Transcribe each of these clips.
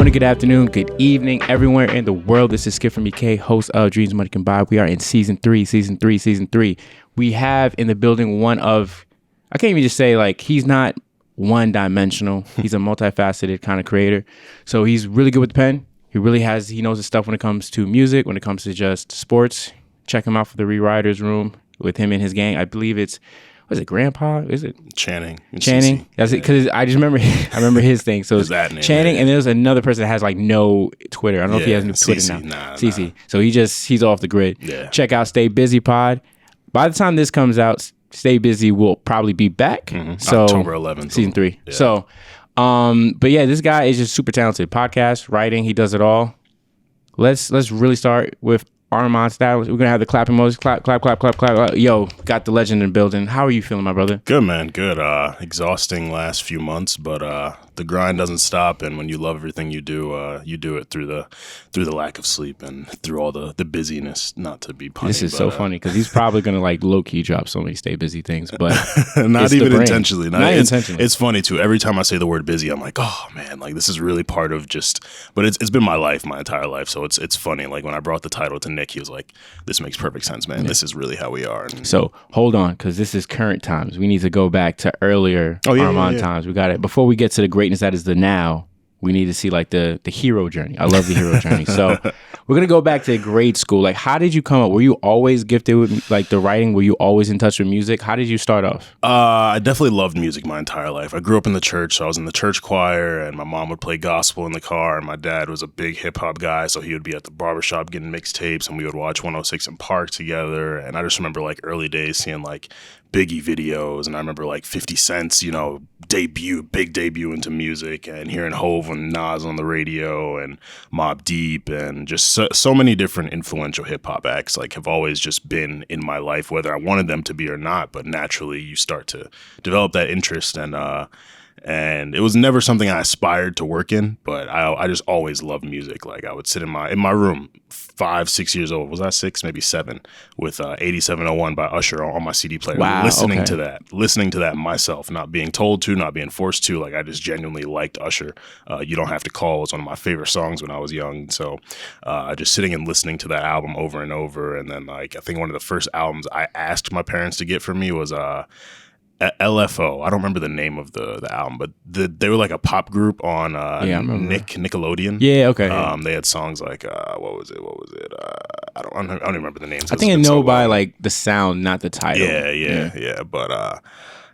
morning, good afternoon, good evening, everywhere in the world. This is Skip from EK, host of Dreams Money Can Buy. We are in season three. We have in the building one of, I can't even just say like he's not one-dimensional. He's a multifaceted kind of creator. So he's really good with the pen. He knows his stuff when it comes to music, when it comes to just sports. Check him out for the Rewriters Room with him and his gang. I believe it's, was it Grandpa? Is it Channing? Channing. That's it. Because I just remember, I his thing. So it's that name, Channing, yeah. and there's another person that has like no Twitter. I don't know if he has new Twitter now. CC. So he's off the grid. Yeah. Check out Stay Busy Pod. By the time this comes out, Stay Busy will probably be back. Mm-hmm. So October 11th, season 3. Yeah. So, but yeah, this guy is just super talented. Podcast, writing, he does it all. Let's really start with Armon Sadler. We're gonna have the clap emojis. Clap. Yo, got the legend in the building. How are you feeling, my brother? Good, man. Good. Exhausting last few months, but the grind doesn't stop. And when you love everything you do it through the lack of sleep and through all the busyness. Not to be punny. This is so funny because he's probably gonna like low key drop so many stay busy things, but not even intentionally. Not intentionally. It's funny too. Every time I say the word busy, I'm like, oh man, like this is really part of just. But it's been my life, my entire life. So it's funny. Like when I brought the title to Nick, he was like, "This makes perfect sense, man. Yeah. This is really how we are." And so hold on, because this is current times. We need to go back to earlier Armon times. We got it. Before we get to the greatness that is the now, we need to see like the hero journey. I love the hero journey. So we're gonna go back to grade school. Like, how did you come up? Were you always gifted with like the writing? Were you always in touch with music? How did you start off? I definitely loved music my entire life. I grew up in the church, so I was in the church choir, and my mom would play gospel in the car, and my dad was a big hip hop guy, so he would be at the barbershop getting mixtapes, and we would watch 106 in Park together. And I just remember like early days seeing like Biggie videos, and I remember like 50 Cent's, big debut into music, and hearing Hove and Nas on the radio, and Mobb Deep, and just so many different influential hip hop acts like have always just been in my life, whether I wanted them to be or not. But naturally, you start to develop that interest, and it was never something I aspired to work in, but I just always loved music. Like I would sit in my room, 5-6 years old. Was I 6? Maybe 7, with 8701 by Usher on my CD player. Wow, listening to that myself, not being told to, not being forced to. Like I just genuinely liked Usher. You Don't Have to Call was one of my favorite songs when I was young. So just sitting and listening to that album over and over. And then like I think one of the first albums I asked my parents to get for me was LFO. I don't remember the name of the album, but they were like a pop group on Nickelodeon. Yeah, okay. They had songs like what was it? I don't even remember the names. I think I know by like the sound, not the title. Yeah. But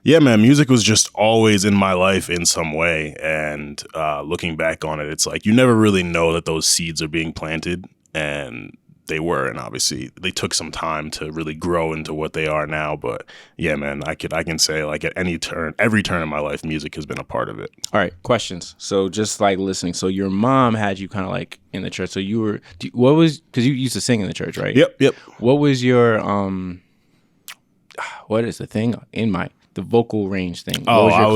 yeah, man, music was just always in my life in some way. And looking back on it, it's like you never really know that those seeds are being planted, and they were, and obviously they took some time to really grow into what they are now. But yeah, man, I can say like at every turn in my life, music has been a part of it. All right, questions. So just like listening. So your mom had you kind of like in the church. So you were, because you used to sing in the church, right? Yep. What was your what is the thing in the vocal range thing? I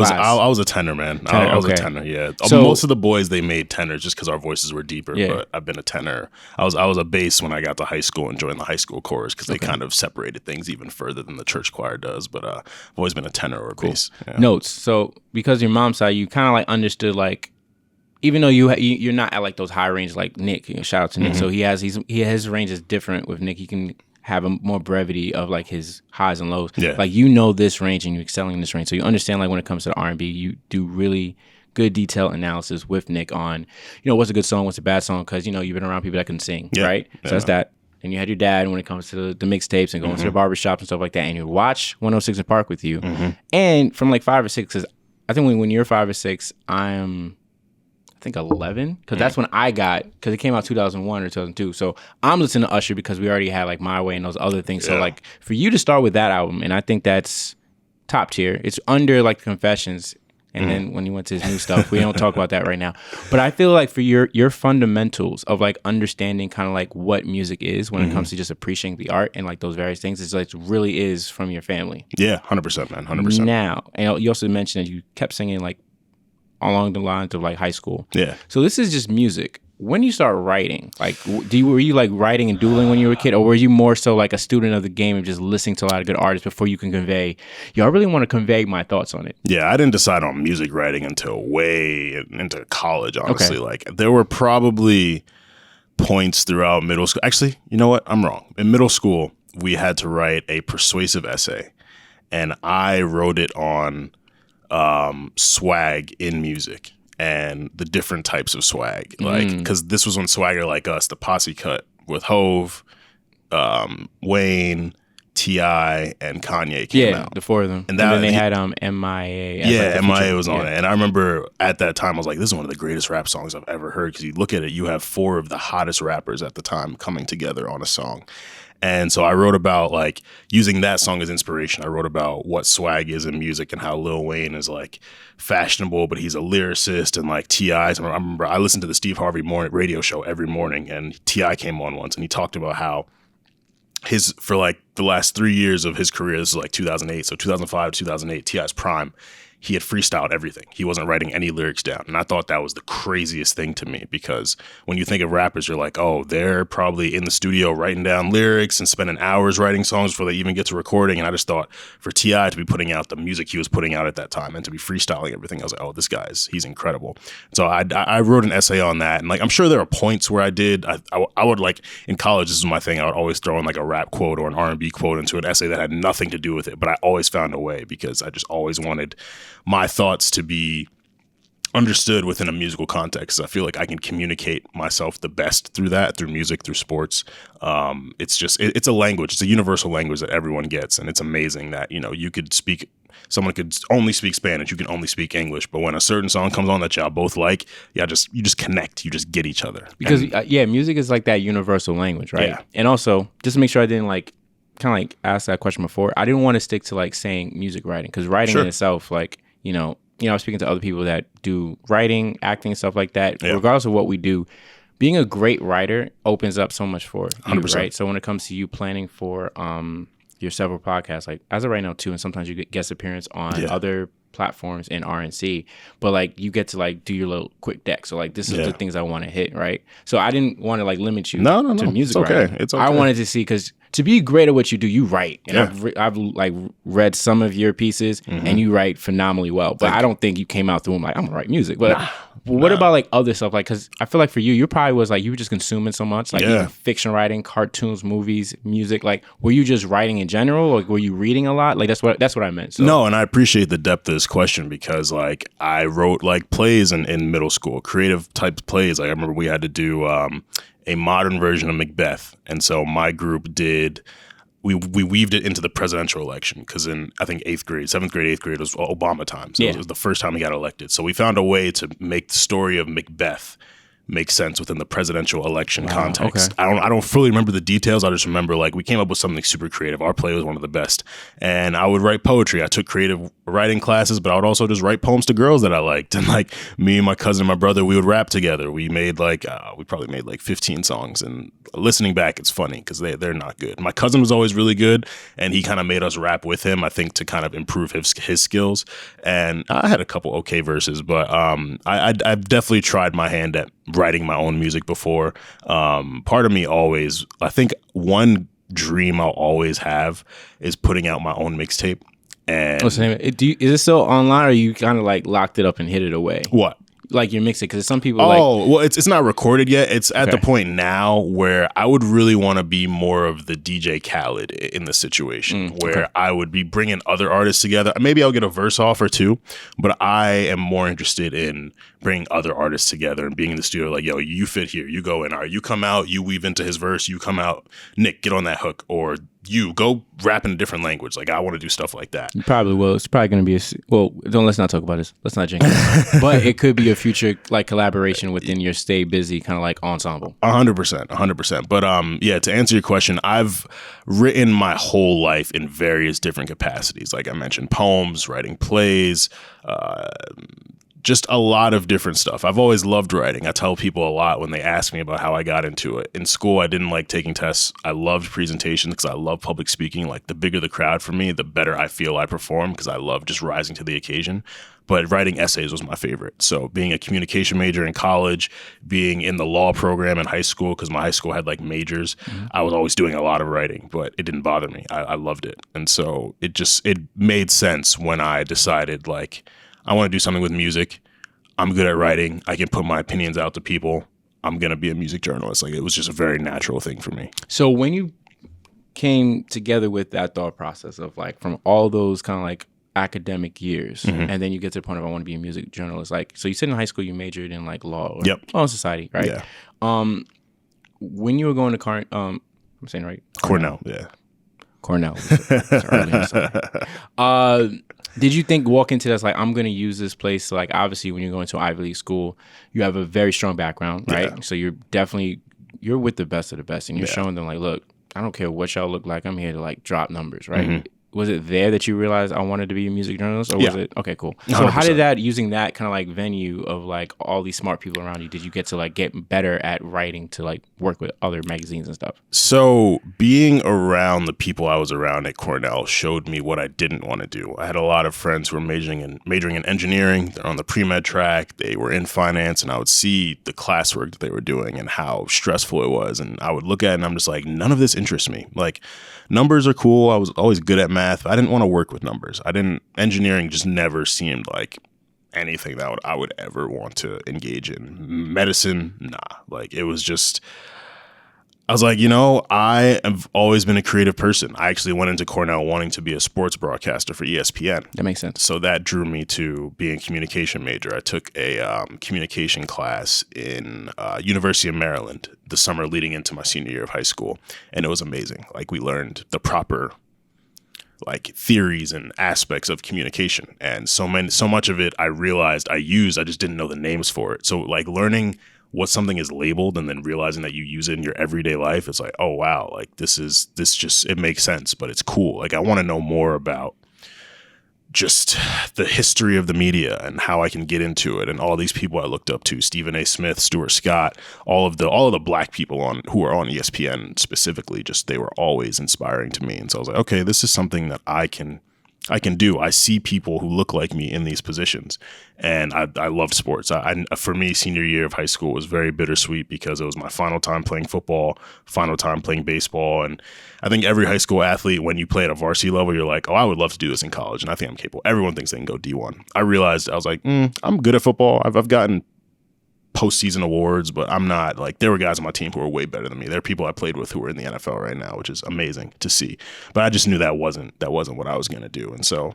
was a tenor, man. I was a tenor. Yeah. So, most of the boys, they made tenors just because our voices were deeper. Yeah. But I've been a tenor. I was a bass when I got to high school and joined the high school chorus because they kind of separated things even further than the church choir does. But I've always been a tenor or a bass. Yeah. Notes. So because your mom's side, you kind of like understood like, even though you're not at like those high range like Nick. Shout out to Nick. So his range is different with Nick. He can have a more brevity of like his highs and lows. Yeah. Like this range and you're excelling in this range. So you understand like when it comes to the R&B, you do really good detailed analysis with Nick on, what's a good song, what's a bad song, because you've been around people that can sing, right? So that's that. And you had your dad when it comes to the mixtapes and going to the barbershops and stuff like that, and you watch 106 in Park with you. And from like 5 or 6, because I think when you're 5 or 6, I think 11, because that's when I got, because it came out 2001 or 2002. So I'm listening to Usher because we already had like My Way and those other things. So like for you to start with that album, and I think that's top tier. It's under like Confessions, and then when he went to his new stuff, we don't talk about that right now. But I feel like for your fundamentals of like understanding kind of like what music is when it comes to just appreciating the art and like those various things, it's like really is from your family. Yeah, 100%, man, 100%. Now, and you also mentioned that you kept singing like along the lines of like high school. Yeah. So this is just music. when you start writing, like, were you like writing and doodling when you were a kid, or were you more so like a student of the game and just listening to a lot of good artists before you can convey, I really want to convey my thoughts on it? Yeah, I didn't decide on music writing until way into college, honestly. Like, there were probably points throughout middle school. Actually, you know what? I'm wrong. In middle school, we had to write a persuasive essay, and I wrote it on swag in music and the different types of swag. Like, because this was when Swagger Like Us, the posse cut with Hove, Wayne, T.I., and Kanye came out. The four of them. And then they had MIA. Yeah, MIA was on it. And I remember at that time, I was like, this is one of the greatest rap songs I've ever heard. Because you look at it, you have four of the hottest rappers at the time coming together on a song. And so I wrote about, like, using that song as inspiration. I wrote about what swag is in music and how Lil Wayne is, like, fashionable, but he's a lyricist. And, like, T.I.'s. I remember I listened to the Steve Harvey radio show every morning, and T.I. came on once, and he talked about how for, like, the last 3 years of his career, this is, like, 2008, so 2005 to 2008, T.I.'s prime, he had freestyled everything. He wasn't writing any lyrics down. And I thought that was the craziest thing to me, because when you think of rappers, you're like, oh, they're probably in the studio writing down lyrics and spending hours writing songs before they even get to recording. And I just thought for T.I. to be putting out the music he was putting out at that time and to be freestyling everything, I was like, oh, this he's incredible. So I wrote an essay on that. And, like, I'm sure there are points where I did. I would, like, in college, this is my thing. I would always throw in, like, a rap quote or an R&B quote into an essay that had nothing to do with it. But I always found a way, because I just always wanted my thoughts to be understood within a musical context. I feel like I can communicate myself the best through music, through sports. It's a language. It's a universal language that everyone gets. And it's amazing that, someone could only speak Spanish, you can only speak English. But when a certain song comes on that y'all both like, you just connect, you just get each other. Because music is like that universal language, right? Yeah. And also, just to make sure I didn't ask that question before, I didn't want to stick to, like, saying music writing, because writing in itself, like, I was speaking to other people that do writing, acting, stuff like that. Yeah. Regardless of what we do, being a great writer opens up so much for you, 100%. Right? So when it comes to you planning for your several podcasts, like as of right now too, and sometimes you get guest appearance on other platforms in RNC, but, like, you get to, like, do your little quick deck. So, like, this is the things I want to hit, right? So I didn't want to, like, limit you to music writing. It's okay. I wanted to see, because to be great at what you do, you write. And I've like read some of your pieces, and you write phenomenally well. But I don't think you came out through them like, I'm gonna write music. But what about, like, other stuff? Like, because I feel like for you probably was like, you were just consuming so much, like even fiction writing, cartoons, movies, music. Like, were you just writing in general, or were you reading a lot? Like, that's what I meant. So. No, and I appreciate the depth of this question, because, like, I wrote, like, plays in middle school, creative type plays. Like, I remember we had to do a modern version of Macbeth, and so my group did. We weaved it into the presidential election, because in, I think, 7th grade, 8th grade was Obama time. So it was the first time he got elected. So we found a way to make the story of Macbeth make sense within the presidential election context. Okay. I don't fully remember the details. I just remember, like, we came up with something super creative. Our play was one of the best. And I would write poetry. I took creative writing classes, but I would also just write poems to girls that I liked. And, like, me and my cousin and my brother, we would rap together. We made, like, we probably made, like, 15 songs. And listening back, it's funny, because they're not good. My cousin was always really good, and he kind of made us rap with him, I think, to kind of improve his skills. And I had a couple okay verses, but I've definitely tried my hand at writing my own music before. Part of me always, I think one dream I'll always have is putting out my own mixtape. And is it still online, or you kind of, like, locked it up and hid it away? What? Like, you're mixing, because some people well, it's not recorded yet. It's at the point now where I would really want to be more of the DJ Khaled in the situation, where I would be bringing other artists together. Maybe I'll get a verse off or two, but I am more interested in bringing other artists together and being in the studio, like, yo, you fit here, you go in, all right, you come out, you weave into his verse, you come out, Nick, get on that hook, or you go rap in a different language. Like, I want to do stuff like that. You probably will. It's probably going to be let's not talk about this. Let's not jinx it. But it could be a future, like, collaboration within your Stay Busy kind of, like, ensemble. 100%. But to answer your question, I've written my whole life in various different capacities. Like I mentioned, poems, writing plays, just a lot of different stuff. I've always loved writing. I tell people a lot when they ask me about how I got into it. In school, I didn't like taking tests. I loved presentations because I love public speaking. Like, the bigger the crowd for me, the better I feel I perform, because I love just rising to the occasion. but writing essays was my favorite. So being a communication major in college, being in the law program in high school, because my high school had like majors, I was always doing a lot of writing, but it didn't bother me. I loved it. And so it made sense when I decided like, I want to do something with music. I'm good at writing. I can put my opinions out to people. I'm going to be a music journalist. Like, it was just a very natural thing for me. So when you came together with that thought process of like, from all those kind of like academic years, and then you get to the point of I want to be a music journalist. Like, so you said in high school you majored in like law or law and society, right? Yeah. When you were going to I'm saying right? Cornell, yeah. Cornell. Did you think walk into this like, I'm going to use this place? Like, obviously when you're going to Ivy League school, you have a very strong background, right? Yeah. So you're with the best of the best, and you're showing them like, look, I don't care what y'all look like. I'm here to like drop numbers, right? Was it there that you realized I wanted to be a music journalist, or was it okay? Cool. So 100%. How did that, using that kind of like venue of like all these smart people around you, did you get to like get better at writing to like work with other magazines and stuff? So being around the people I was around at Cornell showed me what I didn't want to do. I had a lot of friends who were majoring in engineering. They're on the pre-med track. They were in finance, and I would see the classwork that they were doing and how stressful it was. And I would look at it and I'm just like, none of this interests me. Like, numbers are cool. I was always good at math. I didn't want to work with numbers. Engineering just never seemed like anything that I would ever want to engage in. Medicine, nah. Like, it was just, I was like, I have always been a creative person. I actually went into Cornell wanting to be a sports broadcaster for ESPN. That makes sense. So that drew me to being a communication major. I took a communication class in University of Maryland the summer leading into my senior year of high school. And it was amazing. Like, we learned the proper like theories and aspects of communication. And so much of it I realized I just didn't know the names for it. So like learning what something is labeled and then realizing that you use it in your everyday life, it's like, oh wow, like it makes sense, but it's cool. Like, I want to know more about just the history of the media and how I can get into it, and all these people I looked up to, Stephen A. Smith, Stuart Scott, all of the black people who are on ESPN specifically, just they were always inspiring to me. And so I was like, okay, this is something that I can do. I see people who look like me in these positions, and I loved sports. For me, senior year of high school was very bittersweet because it was my final time playing football, final time playing baseball. And I think every high school athlete, when you play at a varsity level, you're like, oh, I would love to do this in college, and I think I'm capable. Everyone thinks they can go D1. I realized, I was like, I'm good at football. I've gotten postseason awards, but I'm not like, there were guys on my team who were way better than me. There are people I played with who are in the NFL right now, which is amazing to see. But I just knew that wasn't what I was going to do. And so I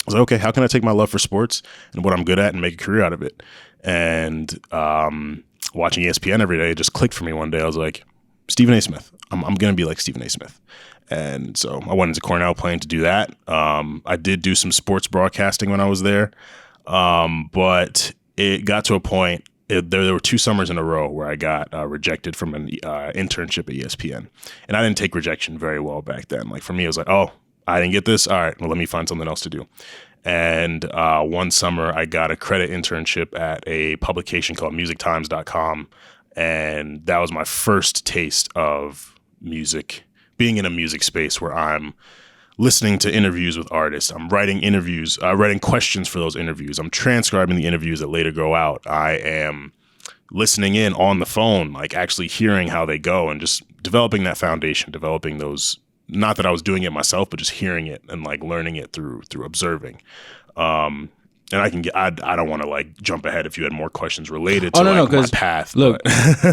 was like, okay, how can I take my love for sports and what I'm good at and make a career out of it? And watching ESPN every day, it just clicked for me one day. I was like, Stephen A. Smith. I'm going to be like Stephen A. Smith. And so I went into Cornell planning to do that. I did do some sports broadcasting when I was there. But it got to a point, there were 2 summers in a row where I got rejected from an internship at ESPN. And I didn't take rejection very well back then. Like, for me, it was like, oh, I didn't get this. All right, well, let me find something else to do. And one summer, I got a credit internship at a publication called musictimes.com. And that was my first taste of music, being in a music space where I'm listening to interviews with artists. I'm writing interviews, writing questions for those interviews. I'm transcribing the interviews that later go out. I am listening in on the phone, like actually hearing how they go, and just developing that foundation, developing those, not that I was doing it myself, but just hearing it and like learning it through observing. And I don't want to like jump ahead if you had more questions related to my path. Look,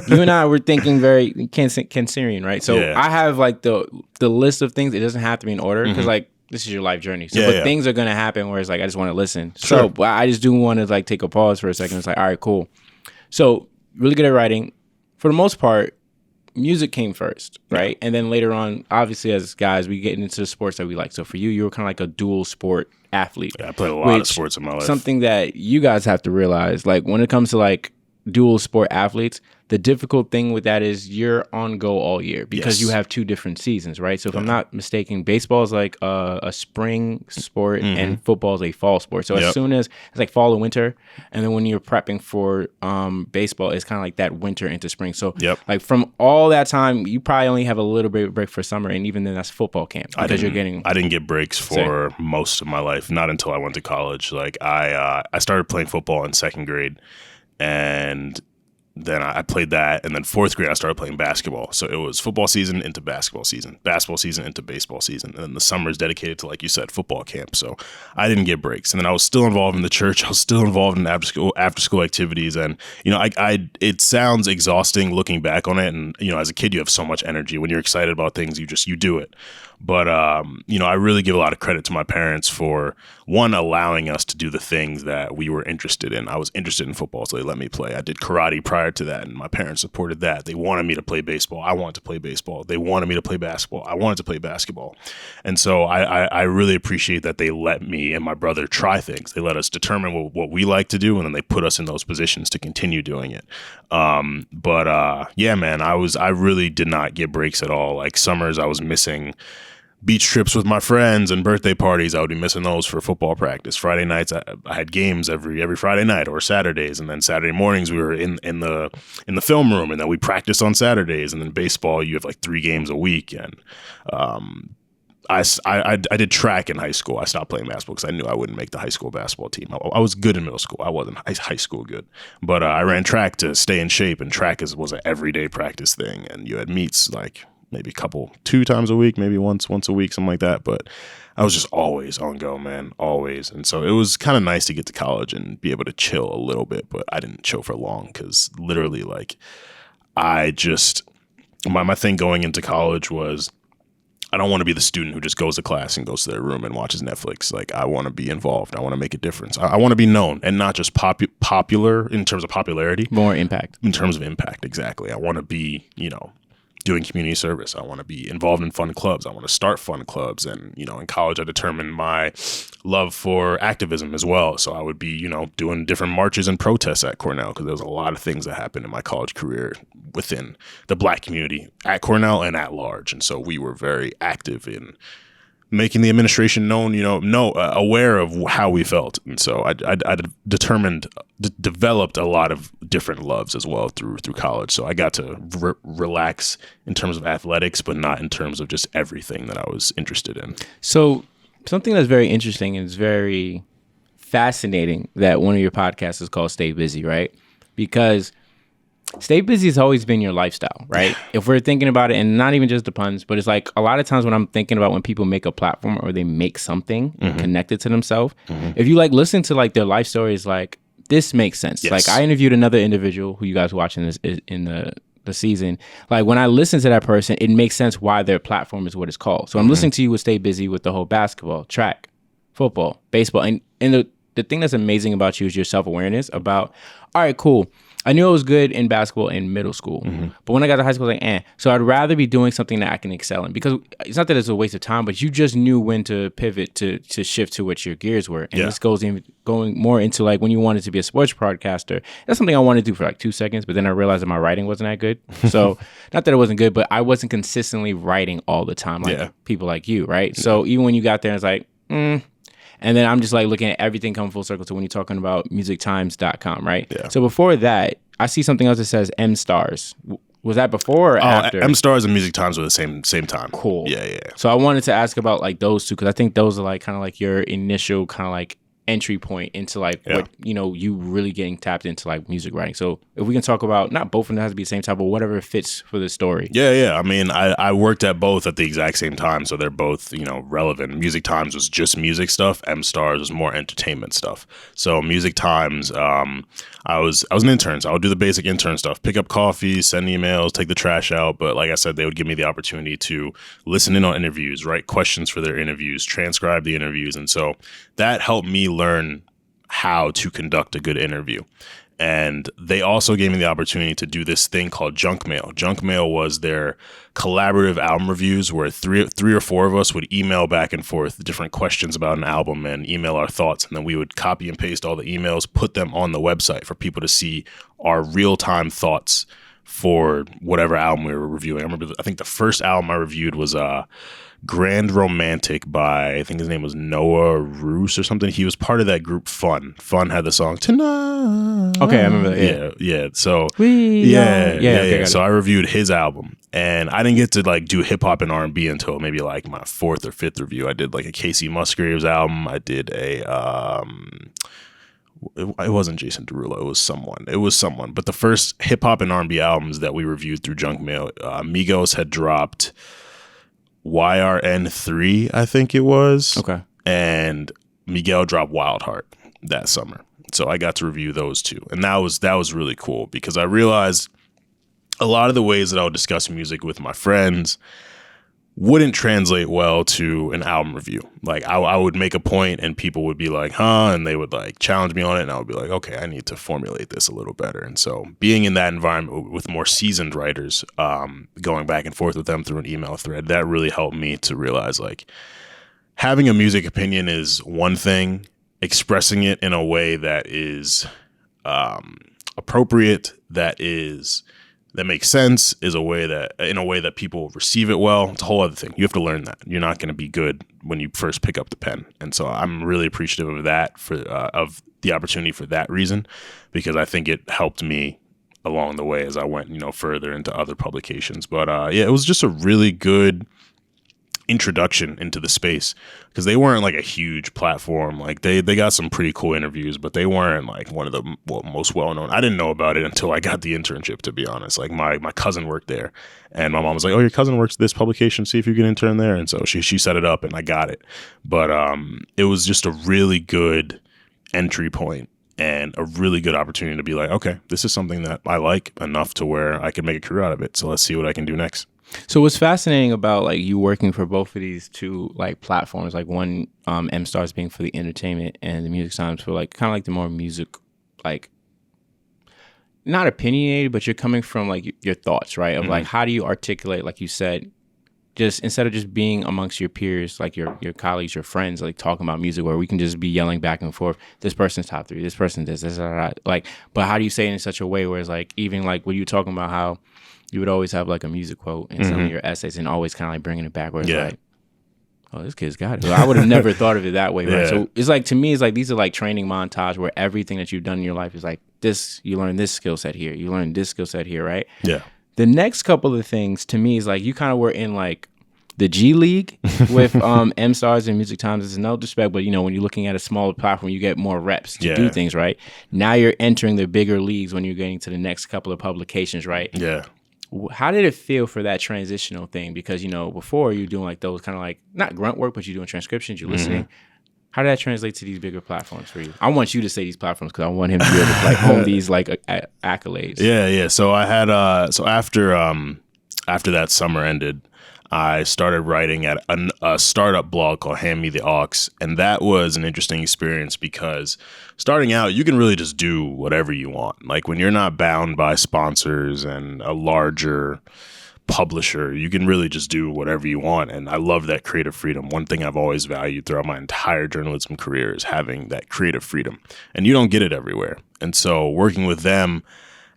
you and I were thinking very Cancerian, right? So yeah. I have like the list of things. It doesn't have to be in order because like this is your life journey. So things are going to happen where it's like, I just want to listen. Sure. So I just do want to like take a pause for a second. It's like, all right, cool. So really good at writing. For the most part, music came first, right? And then later on, obviously as guys, we get into the sports that we like. So for you were kind of like a dual sport athlete. Yeah, I played a lot of sports in my life. Something that you guys have to realize, like when it comes to like dual sport athletes, the difficult thing with that is you're on go all year because you have 2 different seasons, right? So if I'm not mistaken, baseball is like a spring sport and football is a fall sport. So as soon as it's like fall and winter, and then when you're prepping for baseball, it's kind of like that winter into spring. So like from all that time, you probably only have a little bit of break for summer, and even then that's football camp because you're getting. I didn't get breaks for most of my life, not until I went to college. Like I started playing football in 2nd grade, and then I played that, and then 4th grade I started playing basketball. So it was football season into basketball season into baseball season, and then the summer is dedicated to, like you said, football camp. So I didn't get breaks, and then I was still involved in the church. I was still involved in after school activities, and it sounds exhausting looking back on it. And as a kid, you have so much energy. When you're excited about things, you do it. But, I really give a lot of credit to my parents for, one, allowing us to do the things that we were interested in. I was interested in football, so they let me play. I did karate prior to that, and my parents supported that. They wanted me to play baseball. I wanted to play baseball. They wanted me to play basketball. I wanted to play basketball. And so I really appreciate that they let me and my brother try things. They let us determine what we like to do, and then they put us in those positions to continue doing it. Yeah, man, I really did not get breaks at all. Like summers, I was missing beach trips with my friends and birthday parties. I would be missing those for football practice. Friday nights, I had games every Friday night, or Saturdays, and then Saturday mornings we were in the film room, and then we practiced on Saturdays. And then baseball, you have like 3 games a week. And I did track in high school. I stopped playing basketball because I knew I wouldn't make the high school basketball team. I was good in middle school. I wasn't high school good, but I ran track to stay in shape, and track was an everyday practice thing. And you had meets like maybe 2 times a week, maybe once a week, something like that. But I was just always on go, man, always. And so it was kind of nice to get to college and be able to chill a little bit, but I didn't chill for long because literally, like, my thing going into college was, I don't want to be the student who just goes to class and goes to their room and watches Netflix. Like, I want to be involved. I want to make a difference. I want to be known, and not just popular in terms of popularity. More impact. In terms of impact, exactly. I want to be, doing community service. I want to be involved in fun clubs. I want to start fun clubs. And, in college, I determined my love for activism as well. So I would be, doing different marches and protests at Cornell, because there was a lot of things that happened in my college career within the Black community at Cornell and at large. And so we were very active in making the administration known, aware of how we felt. And so I developed a lot of different loves as well through college. So I got to relax in terms of athletics, but not in terms of just everything that I was interested in. So something that's very interesting and it's very fascinating that one of your podcasts is called Stay Busy, right? Because Stay busy has always been your lifestyle, right? If we're thinking about it, and not even just the puns, but it's like a lot of times when I'm thinking about when people make a platform or they make something connected to themselves, if you like listen to like their life stories, like this makes sense. Yes. Like I interviewed another individual who you guys watching this in the season. Like when I listen to that person, it makes sense why their platform is what it's called. So I'm listening to you with Stay Busy with the whole basketball, track, football, baseball, and the thing that's amazing about you is your self-awareness about, all right, cool. I knew I was good in basketball in middle school, but when I got to high school, I was like, So I'd rather be doing something that I can excel in, because it's not that it's a waste of time, but you just knew when to pivot to shift to what your gears were. And this goes in going more into like when you wanted to be a sports broadcaster. That's something I wanted to do for like 2 seconds, but then I realized that my writing wasn't that good. So not that it wasn't good, but I wasn't consistently writing all the time like people like you, right? So even when you got there, it's like, And then I'm just like looking at everything come full circle to when you're talking about musictimes.com, right? Yeah. So before that, I see something else that says M Stars. Was that before or after? M Stars and Music Times were the same time. Cool. Yeah. So I wanted to ask about like those two, because I think those are like kind of like your initial kind of like entry point into like what, you really getting tapped into like music writing. So if we can talk about, not both of them has to be the same time, but whatever fits for the story. Yeah. I mean, I worked at both at the exact same time, so they're both, relevant. Music Times was just music stuff. M Stars was more entertainment stuff. So Music Times, I was an intern, so I would do the basic intern stuff, pick up coffee, send emails, take the trash out. But like I said, they would give me the opportunity to listen in on interviews, write questions for their interviews, transcribe the interviews. And so that helped me learn how to conduct a good interview. And they also gave me the opportunity to do this thing called Junk Mail. Junk Mail was their collaborative album reviews where three or four of us would email back and forth different questions about an album and email our thoughts. And then we would copy and paste all the emails, put them on the website for people to see our real-time thoughts for whatever album we were reviewing. I think the first album I reviewed was Grand Romantic by, I think his name was Noah Roos or something. He was part of that group Fun. Fun had the song Tonight. Okay, I remember that. Yeah. So okay, so I reviewed his album, and I didn't get to like do hip hop and R&B until maybe like my fourth or fifth review. I did like a Casey Musgraves album. I did a it wasn't Jason Derulo. It was someone. But the first hip hop and R&B albums that we reviewed through Junk Mail, Migos had dropped YRN3, I think it was. Okay. And Miguel dropped Wild Heart that summer. So I got to review those two. And that was really cool because I realized a lot of the ways that I would discuss music with my friends wouldn't translate well to an album review. Like I would make a point and people would be like, huh? And they would like challenge me on it. And I would be like, okay, I need to formulate this a little better. And so being in that environment with more seasoned writers, going back and forth with them through an email thread, that really helped me to realize like having a music opinion is one thing, expressing it in a way that is appropriate, that makes sense, is in a way that people receive it well. It's a whole other thing. You have to learn that. You're not going to be good when you first pick up the pen. And so I'm really appreciative of that of the opportunity for that reason, because I think it helped me along the way as I went, further into other publications. But it was just a really good introduction into the space because they weren't like a huge platform. Like they got some pretty cool interviews, but they weren't like one of the most well-known. I didn't know about it until I got the internship, to be honest. Like my cousin worked there and my mom was like, oh, your cousin works at this publication, see if you can intern there. And so she set it up and I got it. But it was just a really good entry point and a really good opportunity to be like, okay, this is something that I like enough to where I can make a career out of it. So let's see what I can do next. So what's fascinating about like you working for both of these two like platforms, like one M-Stars being for the entertainment and the Music Times for like kind of like the more music, like not opinionated, but you're coming from like your thoughts, right? Of like how do you articulate, like you said, just instead of just being amongst your peers, like your colleagues, your friends, like talking about music, where we can just be yelling back and forth. This person's top three. This person this. Like, but how do you say it in such a way where it's like even like when you talking about how you would always have like a music quote in some of your essays and always kind of like bringing it back where it's like, oh, this kid's got it. So I would have never thought of it that way, right? So it's like, to me, it's like these are like training montage where everything that you've done in your life is like this, you learn this skill set here, you learn this skill set here, right? Yeah. The next couple of things to me is like you kind of were in like the G League with M-Stars and Music Times. It's no disrespect, but when you're looking at a smaller platform, you get more reps to do things, right? Now you're entering the bigger leagues when you're getting to the next couple of publications, right? Yeah. How did it feel for that transitional thing? Because, before you're doing like those kind of like, not grunt work, but you're doing transcriptions, you're listening. How did that translate to these bigger platforms for you? I want you to say these platforms because I want him to be able to like hone these like accolades. Yeah. So I had, after that summer ended, I started writing at a startup blog called Hand Me the Aux. And that was an interesting experience because starting out, you can really just do whatever you want. Like when you're not bound by sponsors and a larger publisher, you can really just do whatever you want. And I love that creative freedom. One thing I've always valued throughout my entire journalism career is having that creative freedom. And you don't get it everywhere. And so working with them,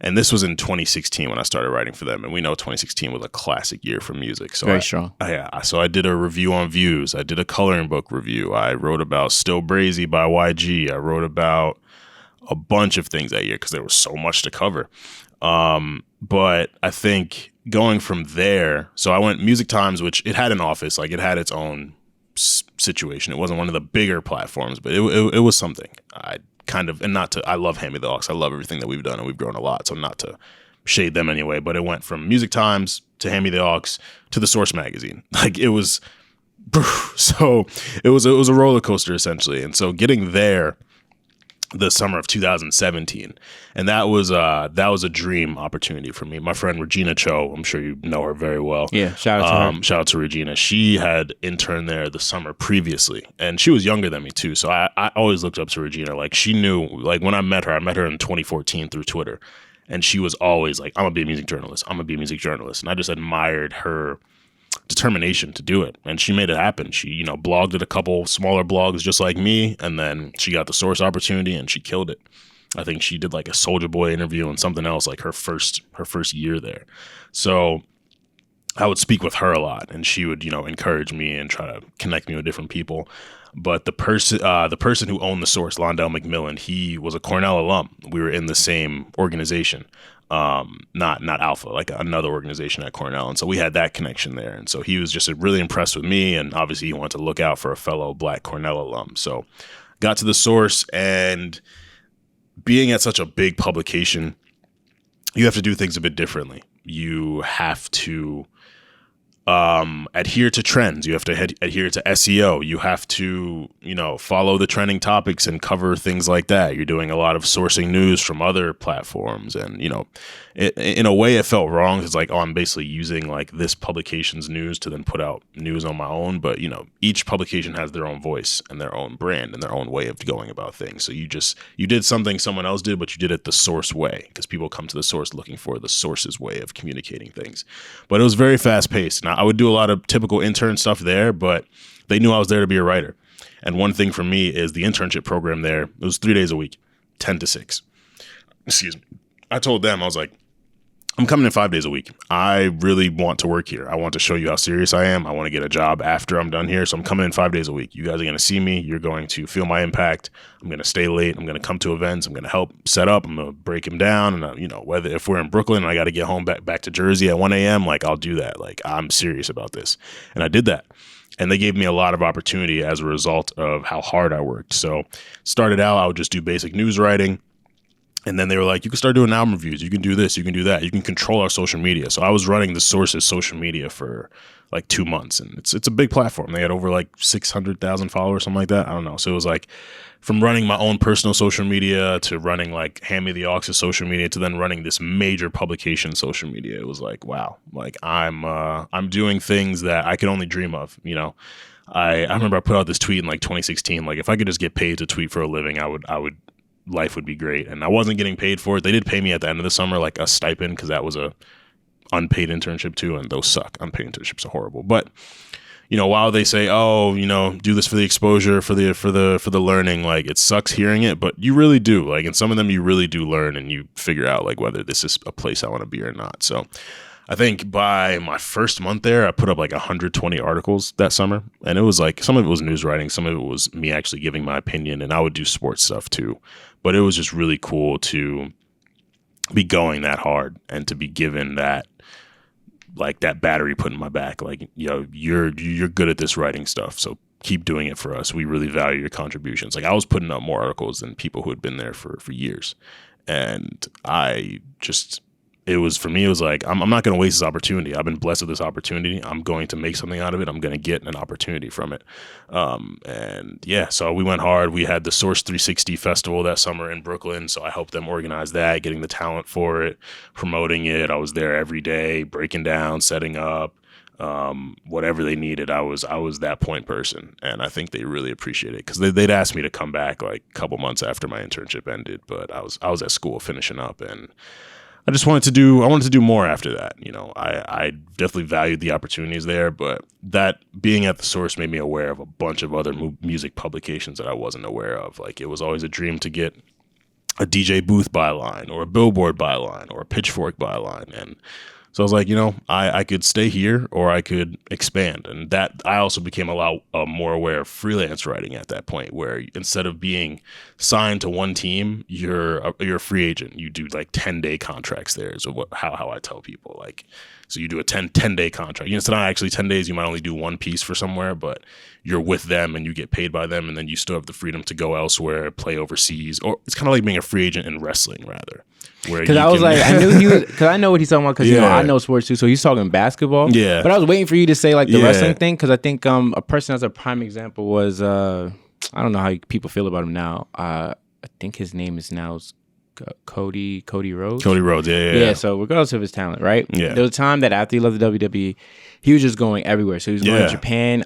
and this was in 2016 when I started writing for them. And we know 2016 was a classic year for music. So very strong. So I did a review on Views. I did a coloring book review. I wrote about Still Brazy by YG. I wrote about a bunch of things that year because there was so much to cover. But I think going from there, so I went Music Times, which it had an office, like it had its own situation. It wasn't one of the bigger platforms, but it was something. I love Hand Me the Aux. I love everything that we've done and we've grown a lot. So not to shade them anyway, but it went from Music Times to Hand Me the Aux to the Source magazine. Like it was, so it was a roller coaster essentially. And so getting there, the summer of 2017, and that was a dream opportunity for me. My friend Regina Cho, I'm sure you know her very well. Yeah, shout out to her. Shout out to Regina. She had interned there the summer previously, and she was younger than me too. So I always looked up to Regina. Like, she knew, like, when I met her in 2014 through Twitter, and she was always like, "I'm gonna be a music journalist. I'm gonna be a music journalist," and I just admired her determination to do it, and she made it happen. She, you know, blogged at a couple smaller blogs just like me, and then she got the Source opportunity and she killed it. I think she did like a Soulja Boy interview and something else like her first year there. So I would speak with her a lot, and she would, you know, encourage me and try to connect me with different people. But the person who owned the Source, Londell McMillan, he was a Cornell alum. We were in the same organization. Not Alpha, like another organization at Cornell. And so we had that connection there. And so he was just really impressed with me. And obviously he wanted to look out for a fellow Black Cornell alum. So got to the Source, and being at such a big publication, you have to do things a bit differently. You have to adhere to trends. You have to adhere to SEO. You have to, you know, follow the trending topics and cover things like that. You're doing a lot of sourcing news from other platforms. And, you know, in a way it felt wrong. It's like, oh, I'm basically using like this publication's news to then put out news on my own. But, you know, each publication has their own voice and their own brand and their own way of going about things. So you did something someone else did, but you did it the Source way, because people come to the Source looking for the Source's way of communicating things. But it was very fast paced. Now, I would do a lot of typical intern stuff there, but they knew I was there to be a writer. And one thing for me is the internship program there, it was 3 days a week, 10 to 6. Excuse me. I told them, I was like, I'm coming in 5 days a week. I really want to work here. I want to show you how serious I am. I want to get a job after I'm done here. So I'm coming in 5 days a week. You guys are going to see me. You're going to feel my impact. I'm going to stay late. I'm going to come to events. I'm going to help set up. I'm going to break them down. And, you know, whether if we're in Brooklyn and I got to get home back to Jersey at 1 a.m., like, I'll do that. Like, I'm serious about this. And I did that. And they gave me a lot of opportunity as a result of how hard I worked. So started out, I would just do basic news writing. And then they were like, you can start doing album reviews. You can do this. You can do that. You can control our social media. So I was running the Source's social media for like 2 months. And it's a big platform. They had over like 600,000 followers, something like that. I don't know. So it was like from running my own personal social media to running like Hand Me the Aux' social media to then running this major publication social media. It was like, wow, like I'm doing things that I could only dream of, you know. I remember I put out this tweet in like 2016. Like, if I could just get paid to tweet for a living, I would life would be great. And I wasn't getting paid for it. They did pay me at the end of the summer like a stipend, because that was a unpaid internship too, and those suck. Unpaid internships are horrible. But, you know, while they say, oh, you know, do this for the exposure, for the learning, like, it sucks hearing it, but you really do. Like, in some of them you really do learn, and you figure out like whether this is a place I want to be or not. So I think by my first month there, I put up like 120 articles that summer. And it was like, some of it was news writing, some of it was me actually giving my opinion, and I would do sports stuff too. But it was just really cool to be going that hard and to be given that, like, that battery put in my back. Like, you know, you're good at this writing stuff, so keep doing it for us. We really value your contributions. Like, I was putting up more articles than people who had been there for years. And it was like, I'm not going to waste this opportunity. I've been blessed with this opportunity. I'm going to make something out of it. I'm going to get an opportunity from it. And yeah, so we went hard. We had the Source 360 festival that summer in Brooklyn. So I helped them organize that, getting the talent for it, promoting it. I was there every day, breaking down, setting up, whatever they needed. I was that point person. And I think they really appreciate it, because they'd asked me to come back like a couple months after my internship ended, but I was at school finishing up, and I wanted to do more after that. You know, I definitely valued the opportunities there, but that being at the Source made me aware of a bunch of other music publications that I wasn't aware of. Like, it was always a dream to get a DJ Booth byline or a Billboard byline or a Pitchfork byline. And so I was like, you know, I could stay here or I could expand. And that I also became a lot more aware of freelance writing at that point, where instead of being signed to one team, you're a free agent. You do like 10-day contracts there is how I tell people. Like, so you do a 10-day contract. You know, it's not actually 10 days. You might only do one piece for somewhere, but you're with them and you get paid by them. And then you still have the freedom to go elsewhere, play overseas. Or it's kind of like being a free agent in wrestling, rather. Because I was like, I knew he was, because I know what he's talking about, because, you know, I know sports too. So he's talking basketball. Yeah. But I was waiting for you to say like the wrestling thing, because I think a person that's a prime example was, I don't know how people feel about him now. I think his name is now Cody Rhodes. Cody Rhodes, yeah. So regardless of his talent, right? Yeah. There was a time that after he left the WWE, he was just going everywhere. So he was going to Japan.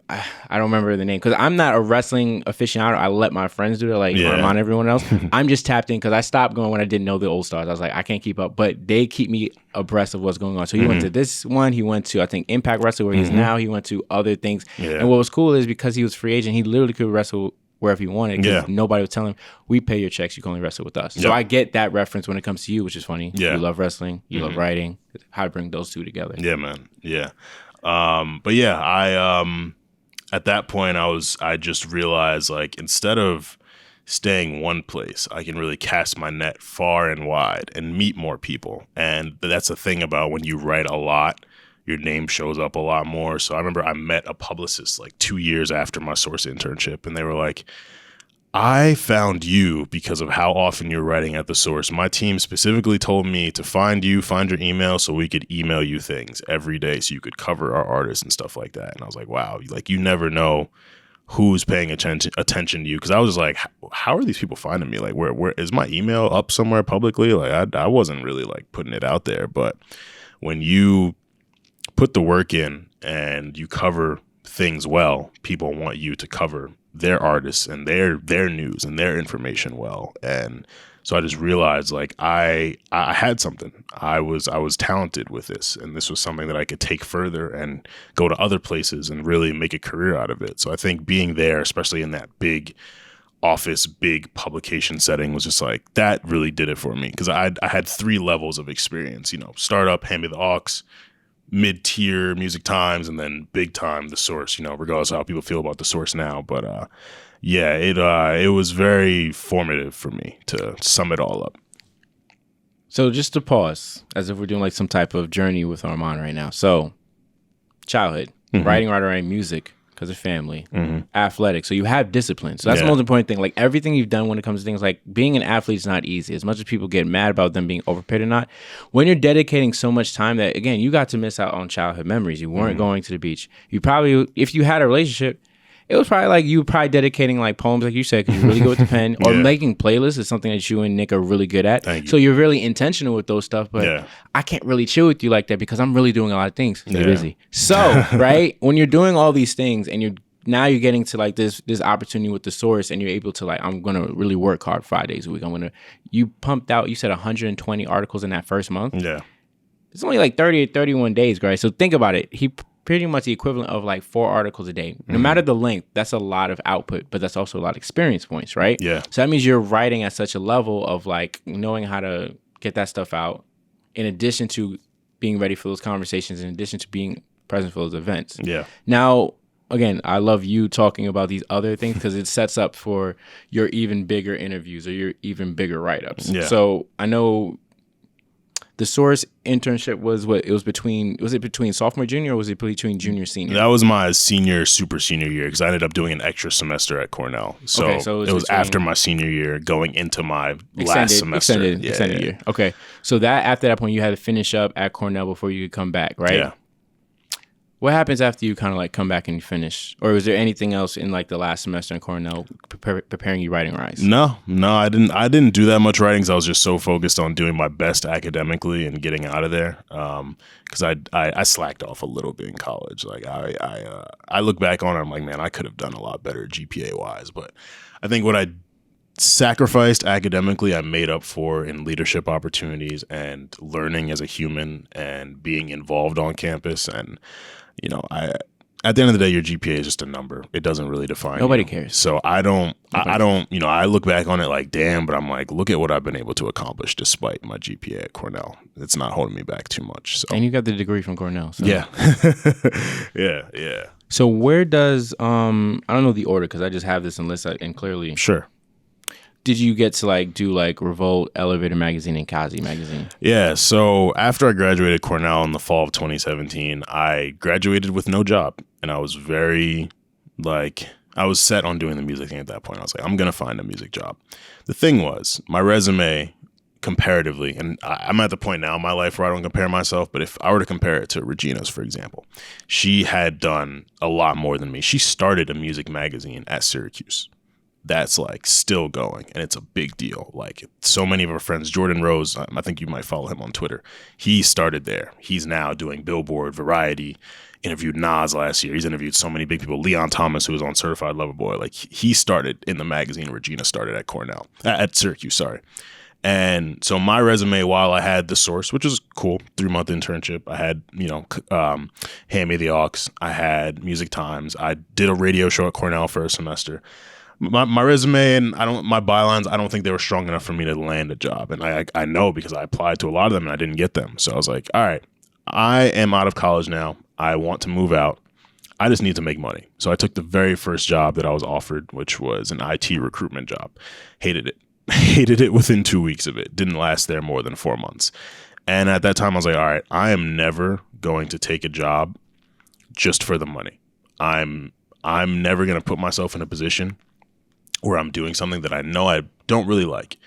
I don't remember the name because I'm not a wrestling aficionado. I let my friends do it, like Armon, everyone else. I'm just tapped in because I stopped going when I didn't know the old stars. I was like, I can't keep up, but they keep me abreast of what's going on. So he went to this one. He went to, I think, Impact Wrestling, where he is now. He went to other things. Yeah. And what was cool is because he was free agent, he literally could wrestle wherever he wanted because nobody would tell him, we pay your checks, you can only wrestle with us. So I get that reference when it comes to you, which is funny. Yeah. You love wrestling, you love writing, how to bring those two together. Yeah, man. Yeah. But yeah, I at that point I just realized, like, instead of staying one place, I can really cast my net far and wide and meet more people. And that's the thing about when you write a lot, your name shows up a lot more. So I remember I met a publicist like 2 years after my Source internship, and they were like, I found you because of how often you're writing at the Source. My team specifically told me to find your email so we could email you things every day so you could cover our artists and stuff like that. And I was like, wow, like, you never know who's paying attention to you. Because I was just like, how are these people finding me? Like, where is my email up somewhere publicly? Like, I wasn't really like putting it out there. But when you put the work in and you cover things well, people want you to cover their artists and their news and their information well. And so I just realized, like, I had something. I was talented with this, and this was something that I could take further and go to other places and really make a career out of it. So I think being there, especially in that big office, big publication setting, was just like, that really did it for me, because I had 3 levels of experience, you know, startup, Hand Me the Aux, mid-tier Music Times, and then big time the Source, you know, regardless of how people feel about the Source now. But yeah, it was very formative for me, to sum it all up. So just to pause, as if we're doing like some type of journey with Armon right now. So childhood, writing music because of family, athletic. So you have discipline. So that's the most important thing. Like, everything you've done when it comes to things like being an athlete is not easy. As much as people get mad about them being overpaid or not, when you're dedicating so much time that, again, you got to miss out on childhood memories. You weren't going to the beach. You probably, if you had a relationship, it was probably like you probably dedicating like poems, like you said, because you're really good with the pen, or making playlists is something that you and Nick are really good at. So you're really intentional with those stuff. But I can't really chill with you like that because I'm really doing a lot of things. You're busy. So, right, when you're doing all these things and you're getting to like this opportunity with the Source, and you're able to like, I'm gonna really work hard 5 days a week. You pumped out, you said 120 articles in that first month. Yeah, it's only like 30 or 31 days, right? So think about it. He pretty much the equivalent of like 4 articles a day. No matter the length, that's a lot of output, but that's also a lot of experience points, right? Yeah. So that means you're writing at such a level of like knowing how to get that stuff out, in addition to being ready for those conversations, in addition to being present for those events. Yeah. Now, again, I love you talking about these other things because it sets up for your even bigger interviews or your even bigger write-ups. Yeah. So I know the Source internship was it between sophomore, junior, or was it between junior, senior? That was my super senior year, because I ended up doing an extra semester at Cornell. So, it was after my senior year, going into my last semester. Extended year. Okay. So after that point, you had to finish up at Cornell before you could come back, right? Yeah. What happens after you kind of like come back and you finish? Or was there anything else in like the last semester in Cornell preparing you writing wise? No, I didn't do that much writing, because I was just so focused on doing my best academically and getting out of there. Because I slacked off a little bit in college. Like I look back on it, I'm like, man, I could have done a lot better GPA wise. But I think what I sacrificed academically, I made up for in leadership opportunities and learning as a human and being involved on campus. And you know, at the end of the day, your GPA is just a number. It doesn't really define Nobody you. cares. So I don't, you know, I look back on it like, damn, but I'm like, look at what I've been able to accomplish despite my GPA at Cornell. It's not holding me back too much. So. And you got the degree from Cornell. So. Yeah. yeah. So where does, I don't know the order because I just have this in list and clearly. Sure. Did you get to like do like Revolt, Elevator Magazine, and Kazi Magazine? Yeah. So after I graduated Cornell in the fall of 2017, I graduated with no job, and I was very I was set on doing the music thing at that point. I was like, I'm gonna find a music job. The thing was, my resume comparatively, and I'm at the point now in my life where I don't compare myself, but if I were to compare it to Regina's, for example, she had done a lot more than me. She started a music magazine at Syracuse. that's like still going, and it's a big deal. Like so many of our friends, Jordan Rose, I think you might follow him on Twitter. He started there. He's now doing Billboard, Variety, interviewed Nas last year. He's interviewed so many big people. Leon Thomas, who was on Certified Lover Boy, like he started in the magazine. Regina started at Syracuse, sorry. And so my resume, while I had The Source, which was cool, 3-month internship, I had, Hand Me the Aux, I had Music Times, I did a radio show at Cornell for a semester. My resume and my bylines, I don't think they were strong enough for me to land a job. And I know because I applied to a lot of them and I didn't get them. So I was like, all right, I am out of college now. I want to move out. I just need to make money. So I took the very first job that I was offered, which was an IT recruitment job. Hated it. Hated it within 2 weeks of it. Didn't last there more than 4 months. And at that time, I was like, all right, I am never going to take a job just for the money. I'm never going to put myself in a position where I'm doing something that I know I don't really like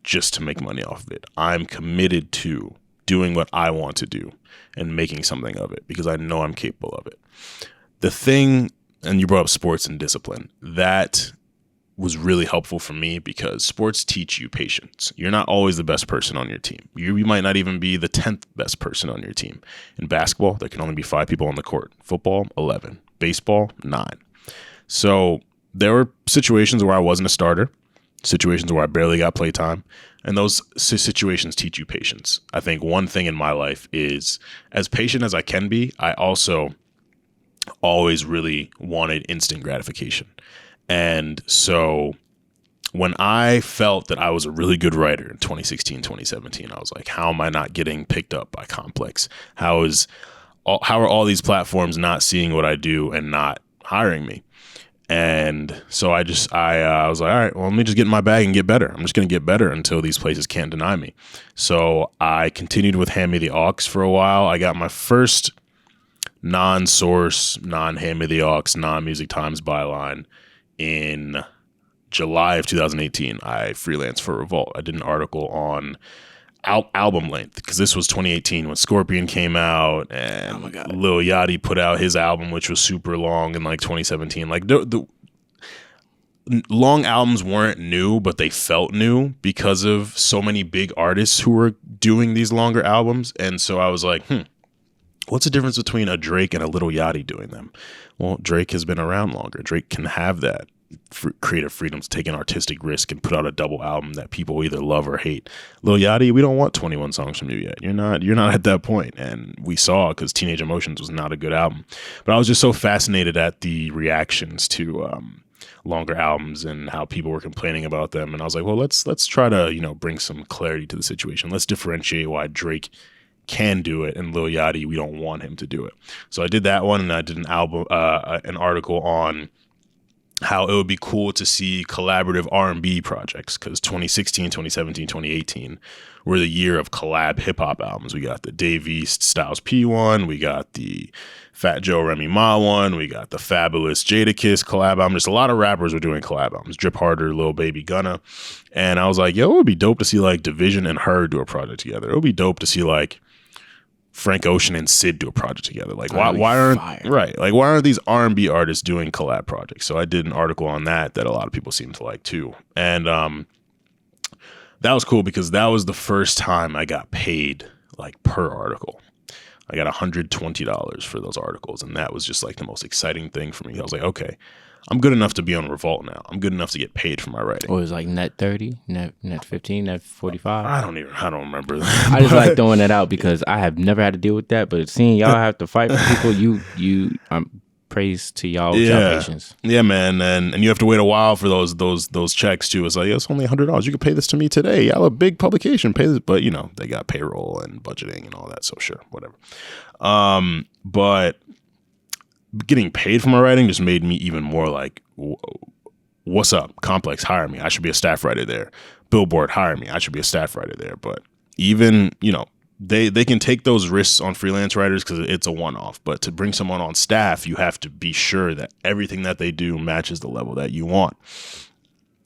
just to make money off of it. I'm committed to doing what I want to do and making something of it because I know I'm capable of it. The thing, and you brought up sports and discipline, that was really helpful for me because sports teach you patience. You're not always the best person on your team. You might not even be the 10th best person on your team. In basketball, there can only be 5 people on the court. Football, 11. Baseball, 9. So there were situations where I wasn't a starter, situations where I barely got play time, and those situations teach you patience. I think one thing in my life is, as patient as I can be, I also always really wanted instant gratification. And so when I felt that I was a really good writer in 2016, 2017, I was like, how am I not getting picked up by Complex? How are all these platforms not seeing what I do and not hiring me? And so I was like, all right, well, let me just get in my bag and get better. I'm just going to get better until these places can't deny me. So I continued with Hand Me the Aux for a while. I got my first non-Source, non-Hand Me the Aux, non-Music Times byline in July of 2018. I freelanced for Revolt. I did an article on album length because this was 2018 when Scorpion came out and Lil Yachty put out his album, which was super long in like 2017. Like the long albums weren't new, but they felt new because of so many big artists who were doing these longer albums. And so I was like, what's the difference between a Drake and a Lil Yachty doing them? Well, Drake has been around longer. Drake can have that creative freedom to take an artistic risk and put out a double album that people either love or hate. Lil Yachty, we don't want 21 songs from you yet. You're not at that point. And we saw, because Teenage Emotions was not a good album. But I was just so fascinated at the reactions to longer albums and how people were complaining about them. And I was like, well, let's try to, bring some clarity to the situation. Let's differentiate why Drake can do it and Lil Yachty, we don't want him to do it. So I did that one, and I did an article on how it would be cool to see collaborative R&B projects, because 2016, 2017, 2018 were the year of collab hip-hop albums. We got the Dave East Styles P one, we got the Fat Joe Remy Ma one, we got the Fabulous Jadakiss collab album. Just a lot of rappers were doing collab albums. Drip Harder, Lil Baby, Gunna. And I was like, yo, it would be dope to see like Division and Her do a project together. It would be dope to see like Frank Ocean and Sid do a project together. Like why aren't these R&B artists doing collab projects? So I did an article on that a lot of people seem to like too. And that was cool because that was the first time I got paid like per article. I got $120 for those articles, and that was just like the most exciting thing for me. I was like, okay, I'm good enough to be on Revolt now. I'm good enough to get paid for my writing. Or it was like net 30, net 15, net 45. I don't remember that. I just like throwing that out because I have never had to deal with that. But seeing y'all have to fight for people, you praise to y'all with y'all patience. Yeah, man, and you have to wait a while for those checks too. It's like, it's only $100. You can pay this to me today. Y'all a big publication, pay this, but they got payroll and budgeting and all that. So sure, whatever. But getting paid for my writing just made me even more like, what's up? Complex, hire me. I should be a staff writer there. Billboard, hire me. I should be a staff writer there. But even, they can take those risks on freelance writers because it's a one-off. But to bring someone on staff, you have to be sure that everything that they do matches the level that you want.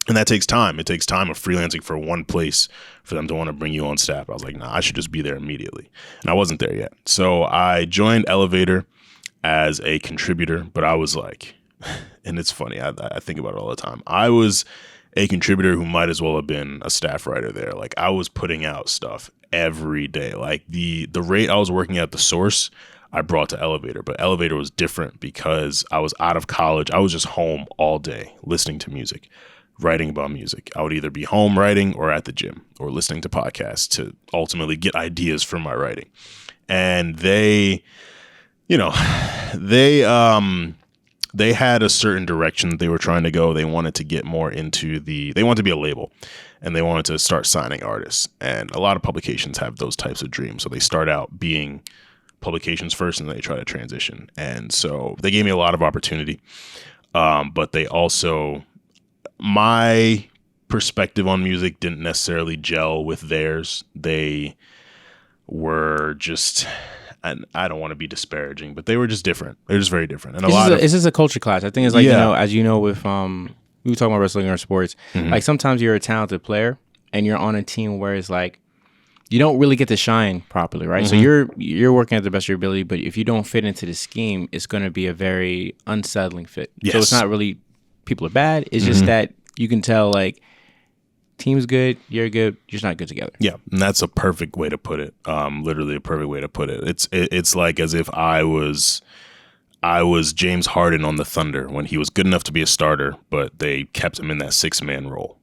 And that takes time. It takes time of freelancing for one place for them to want to bring you on staff. I was like, nah, I should just be there immediately. And I wasn't there yet. So I joined Elevator as a contributor, but I was like, and it's funny. I think about it all the time. I was a contributor who might as well have been a staff writer there. Like I was putting out stuff every day. Like the rate I was working at the Source, I brought to Elevator, but Elevator was different because I was out of college. I was just home all day listening to music, writing about music. I would either be home writing or at the gym or listening to podcasts to ultimately get ideas for my writing. And they had a certain direction that they were trying to go. They wanted to get more into they wanted to be a label, and they wanted to start signing artists. And a lot of publications have those types of dreams. So they start out being publications first, and then they try to transition. And so they gave me a lot of opportunity. But they also, my perspective on music didn't necessarily gel with theirs. They were just, and I don't want to be disparaging, but they were just different. They're just very different. And it's just a culture clash. I think it's like, as you know, with, we were talking about wrestling or sports, like sometimes you're a talented player and you're on a team where it's like, you don't really get to shine properly, right? So you're working at the best of your ability, but if you don't fit into the scheme, it's going to be a very unsettling fit. Yes. So it's not really people are bad. It's just that you can tell, like, team's good, you're good, you're just not good together. Yeah, and that's a perfect way to put it. Literally a perfect way to put it. It's like as if I was James Harden on the Thunder when he was good enough to be a starter, but they kept him in that 6-man role.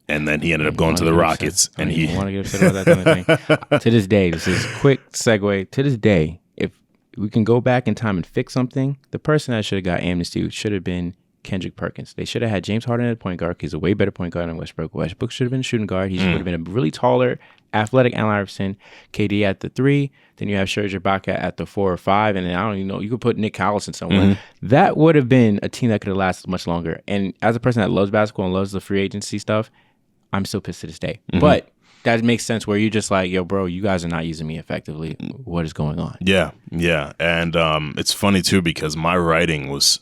And then he ended up going to the Rockets. And he want to get upset about that kind of thing. To this day, this is a quick segue. To this day, if we can go back in time and fix something, the person that should have got amnesty should have been Kendrick Perkins. They should have had James Harden at point guard. He's a way better point guard than Westbrook. Westbrook should have been a shooting guard. He should have been a really taller, athletic Allen Iverson. KD at the 3. Then you have Serge Ibaka at the 4 or 5. And then I don't even know, you could put Nick Collison somewhere. That would have been a team that could have lasted much longer. And as a person that loves basketball and loves the free agency stuff, I'm still pissed to this day. But that makes sense where you're just like, yo, bro, you guys are not using me effectively. What is going on? Yeah. And it's funny, too, because my writing was,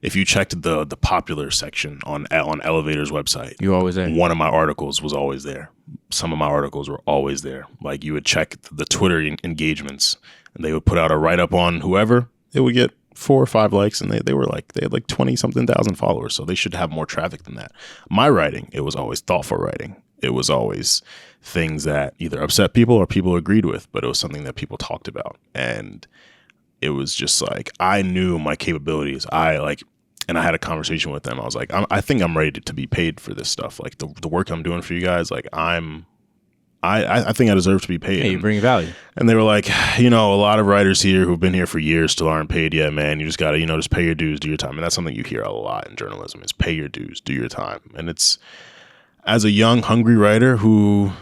if you checked the popular section on Elevator's website, you're always there. One of my articles was always there. Some of my articles were always there. Like you would check the Twitter engagements, and they would put out a write-up on whoever. It would get 4 or 5 likes, and they had like 20-something thousand followers, so they should have more traffic than that. My writing, it was always thoughtful writing. It was always things that either upset people or people agreed with, but it was something that people talked about. And it was just like, I knew my capabilities. And I had a conversation with them. I was like, I think I'm ready to be paid for this stuff. Like the work I'm doing for you guys, like I think I deserve to be paid. Hey, you bring value. And they were like, a lot of writers here who've been here for years still aren't paid yet, man. You just got to, just pay your dues, do your time. And that's something you hear a lot in journalism is pay your dues, do your time. And it's, as a young, hungry writer who,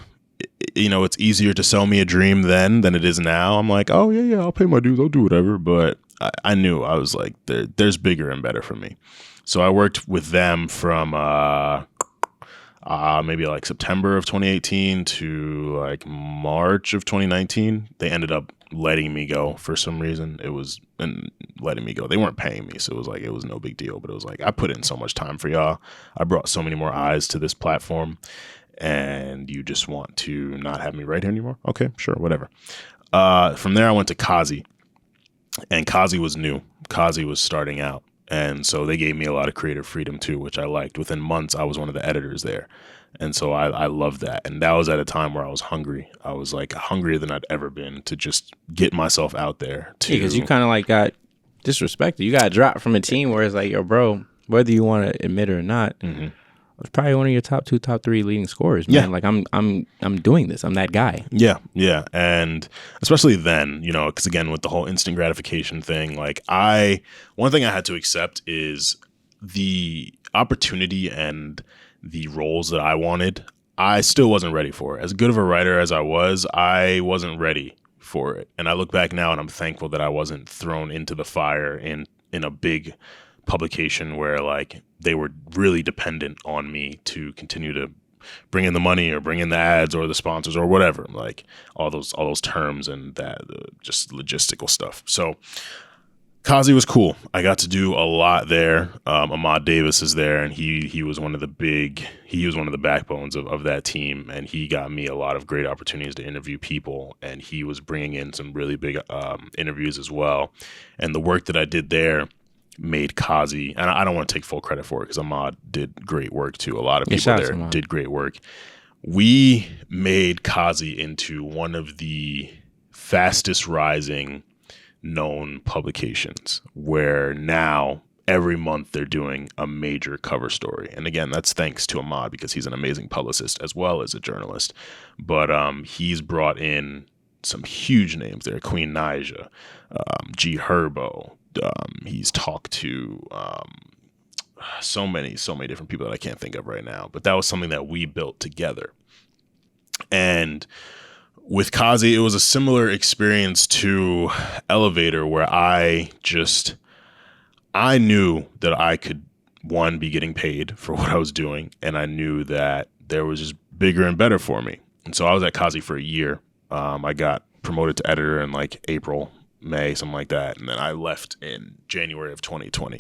it's easier to sell me a dream then than it is now. I'm like, oh, yeah, I'll pay my dues. I'll do whatever. But I knew, I was like, there's bigger and better for me. So I worked with them from maybe like September of 2018 to like March of 2019. They ended up letting me go for some reason. Letting me go. They weren't paying me, so it was no big deal. But it was like, I put in so much time for y'all. I brought so many more eyes to this platform, and you just want to not have me write here anymore? Okay, sure, whatever. From there, I went to Kazi, and Kazi was new. Kazi was starting out. And so they gave me a lot of creative freedom too, which I liked. Within months, I was one of the editors there. And so I loved that. And that was at a time where I was hungry. I was like hungrier than I'd ever been to just get myself out there. Because you kind of like got disrespected. You got dropped from a team where it's like, yo, bro, whether you want to admit it or not, I was probably one of your top 2, top 3 leading scorers, man. Yeah. Like I'm doing this. I'm that guy. Yeah. And especially then, because again, with the whole instant gratification thing, like one thing I had to accept is the opportunity and the roles that I wanted, I still wasn't ready for. As good of a writer as I wasn't ready for it. And I look back now and I'm thankful that I wasn't thrown into the fire in a big publication where like they were really dependent on me to continue to bring in the money or bring in the ads or the sponsors or whatever, like all those terms and that just logistical stuff. So Kazi was cool. I got to do a lot there. Ahmad Davis is there, and he was one of the backbones of that team, and he got me a lot of great opportunities to interview people, and he was bringing in some really big interviews as well. And the work that I did there made Kazi, and I don't want to take full credit for it because Ahmad did great work too. A lot of people there did great work. We made Kazi into one of the fastest rising known publications, where now every month they're doing a major cover story. And again, that's thanks to Ahmad, because he's an amazing publicist as well as a journalist. But he's brought in some huge names there: Queen Naija, G Herbo. He's talked to so many different people that I can't think of right now. But that was something that we built together. And with Kazi, it was a similar experience to Elevator, where I knew that I could, one, be getting paid for what I was doing, and I knew that there was just bigger and better for me. And so I was at Kazi for a year. I got promoted to editor in like April, May, something like that. And then I left in January of 2020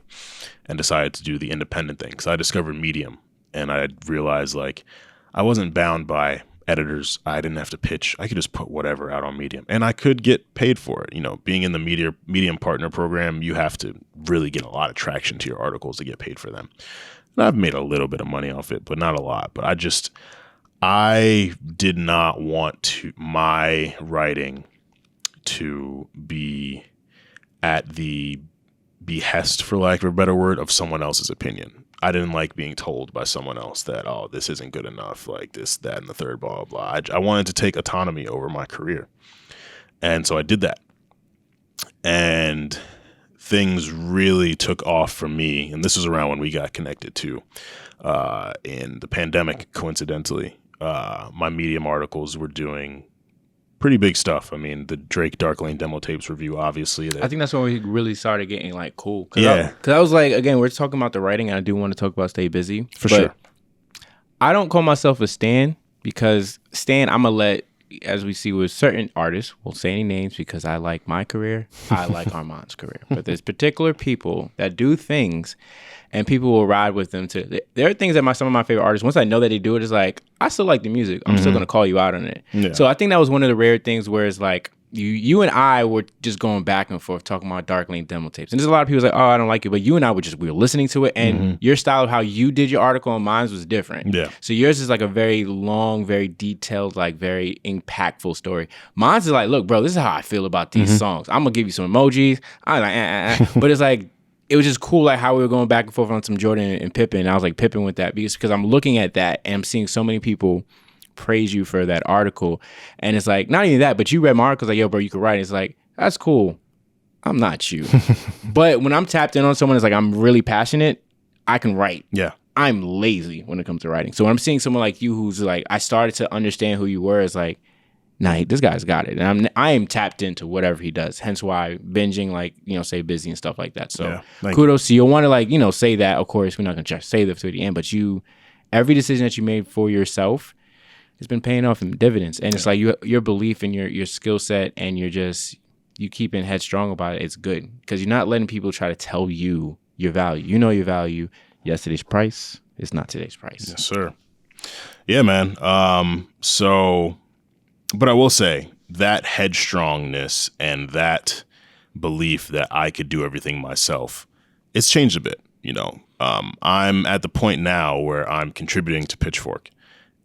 and decided to do the independent thing, because I discovered Medium, and I realized like I wasn't bound by editors. I didn't have to pitch. I could just put whatever out on Medium, and I could get paid for it. You know, being in the Medium partner program, you have to really get a lot of traction to your articles to get paid for them. And I've made a little bit of money off it, but not a lot. But I did not want my writing to be at the behest, for lack of a better word, of someone else's opinion. I didn't like being told by someone else that, oh, this isn't good enough, like this, that, and the third, blah, blah, blah. I wanted to take autonomy over my career. And so I did that. And things really took off for me. And this was around when we got connected too, in the pandemic, coincidentally. My Medium articles were doing pretty big stuff. I mean, the Drake Dark Lane demo tapes review, obviously. I think that's when we really started getting like cool. Yeah. Because I was like, again, we're talking about the writing, and I do want to talk about Stay Busy. For sure. I don't call myself a stan, because stan, I'm going to let, as we see with certain artists, won't say any names because I like my career. I like Armon's career. But there's particular people that do things, and people will ride with them too. There are things that some of my favorite artists, once I know that they do it, it's like, I still like the music. I'm still going to call you out on it. Yeah. So I think that was one of the rare things where it's like, you and I were just going back and forth talking about Dark Lane demo tapes. And there's a lot of people like, oh, I don't like it. But you and I we were listening to it, and your style of how you did your article and mine was different. Yeah. So yours is like a very long, very detailed, like very impactful story. Mine's is like, look, bro, this is how I feel about these songs. I'm going to give you some emojis. I'm like, But it's like, it was just cool, like how we were going back and forth on some Jordan and Pippen. I was like Pippen with that because I'm looking at that and I'm seeing so many people praise you for that article. And it's like, not even that, but you read my article, like, yo, bro, you could write. It's like, that's cool. I'm not you. But when I'm tapped in on someone that's like, I'm really passionate, I can write. Yeah. I'm lazy when it comes to writing. So when I'm seeing someone like you who's like, I started to understand who you were, it's like, nah, this guy's got it. And I am tapped into whatever he does. Hence why binging, like, Stay Busy and stuff like that. So kudos to you. I want to, like, say that. Of course, we're not going to try to say that to the end, but every decision that you made for yourself has been paying off in dividends. And it's like your belief in your skill set, and you keeping headstrong about it. It's good because you're not letting people try to tell you your value. You know your value. Yesterday's price is not today's price. Yes, sir. Yeah, man. But I will say that headstrongness and that belief that I could do everything myself, it's changed a bit. I'm at the point now where I'm contributing to Pitchfork,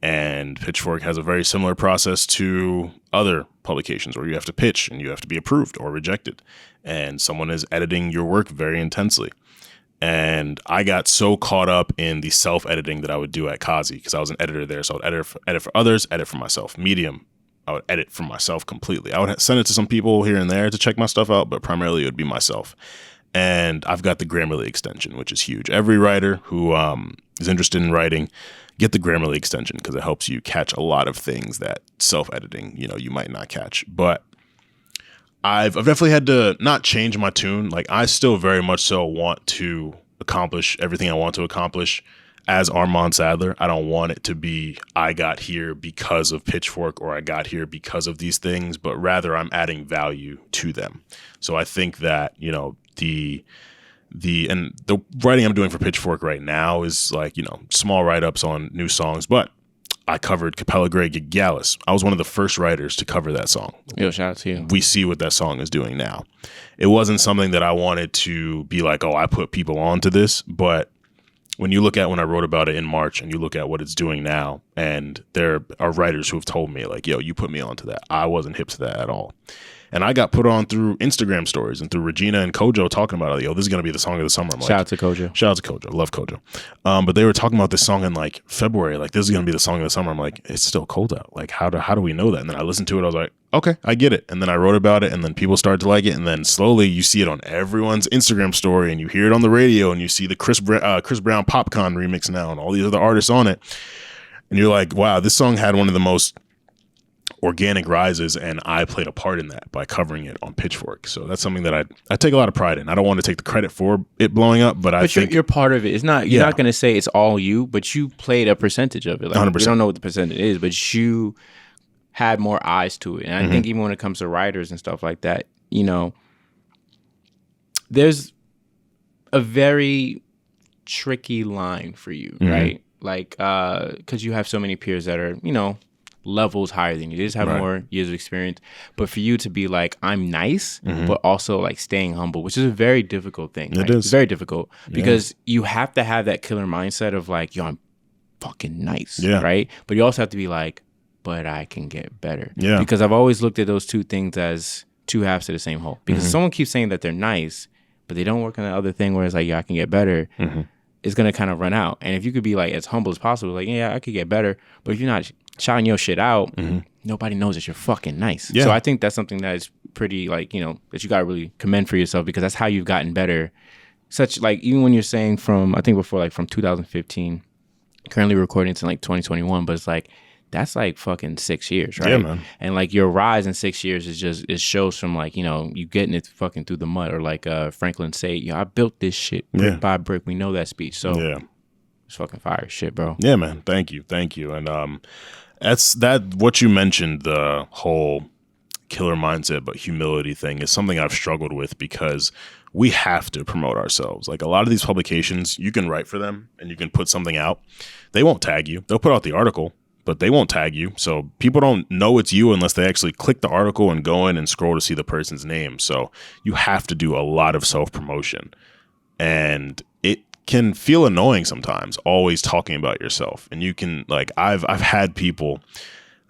and Pitchfork has a very similar process to other publications where you have to pitch and you have to be approved or rejected, and someone is editing your work very intensely. And I got so caught up in the self-editing that I would do at Kazi, because I was an editor there. So I would edit for others, edit for myself. Medium, I would edit for myself completely. I would send it to some people here and there to check my stuff out, but primarily it would be myself. And I've got the Grammarly extension, which is huge. Every writer who is interested in writing, get the Grammarly extension, because it helps you catch a lot of things that self-editing, you might not catch. But I've definitely had to not change my tune. Like, I still very much so want to accomplish everything I want to accomplish as Armon Sadler. I don't want it to be, I got here because of Pitchfork, or I got here because of these things, but rather I'm adding value to them. So I think that, the writing I'm doing for Pitchfork right now is like, small write-ups on new songs, but I covered Capella Grey Gallus. I was one of the first writers to cover that song. Yo, shout out to you. We see what that song is doing now. It wasn't something that I wanted to be like, oh, I put people onto this. But when you look at when I wrote about it in March and you look at what it's doing now, and there are writers who have told me like, yo, you put me onto that. I wasn't hip to that at all. And I got put on through Instagram stories and through Regina and Kojo talking about it. Yo, this is going to be the song of the summer. I'm like, shout out to Kojo. Shout out to Kojo. Love Kojo. But they were talking about this song in like February. Like, this is going to be the song of the summer. I'm like, it's still cold out. Like, how do we know that? And then I listened to it. I was like, okay, I get it. And then I wrote about it. And then people started to like it. And then slowly you see it on everyone's Instagram story. And you hear it on the radio. And you see the Chris Brown Popcorn remix now. And all these other artists on it. And you're like, wow, this song had one of the most organic rises, and I played a part in that by covering it on Pitchfork. So that's something that I take a lot of pride in. I don't want to take the credit for it blowing up, but I think you're part of it. It's not you're not going to say it's all you, but you played a percentage of it. Like, 100%. We don't know what the percentage is, but you had more eyes to it. And I think even when it comes to writers and stuff like that, you know, there's a very tricky line for you, right? Like, because you have so many peers that are, you know, levels higher than you. They just have more years of experience. But for you to be like, I'm nice, but also like staying humble, which is a very difficult thing. Right? It's very difficult because you have to have that killer mindset of like, yo, I'm fucking nice, right? But you also have to be like, but I can get better. Yeah. Because I've always looked at those two things as two halves to the same whole. Because if someone keeps saying that they're nice, but they don't work on the other thing where it's like, yeah, I can get better, it's going to kind of run out. And if you could be like as humble as possible, like, yeah, I could get better. But if you're not shouting your shit out, nobody knows that you're fucking nice. Yeah. So I think that's something that is pretty, like, you know, that you got to really commend for yourself, because that's how you've gotten better. Such like, even when you're saying from, I think before, like from 2015, currently recording to like 2021, but it's like, that's like fucking 6 years, right? Yeah, man. And like your rise in 6 years is just, it shows from like, you know, you getting it fucking through the mud, or like Franklin say, yo, I built this shit brick by brick. We know that speech. So it's fucking fire shit, bro. Yeah, man. Thank you. And that's what you mentioned, the whole killer mindset but humility thing, is something I've struggled with, because we have to promote ourselves. Like, a lot of these publications, you can write for them and you can put something out. They won't tag you. They'll put out the article, but they won't tag you. So people don't know it's you unless they actually click the article and go in and scroll to see the person's name. So you have to do a lot of self-promotion. And it can feel annoying sometimes, always talking about yourself. And you can, like, I've had people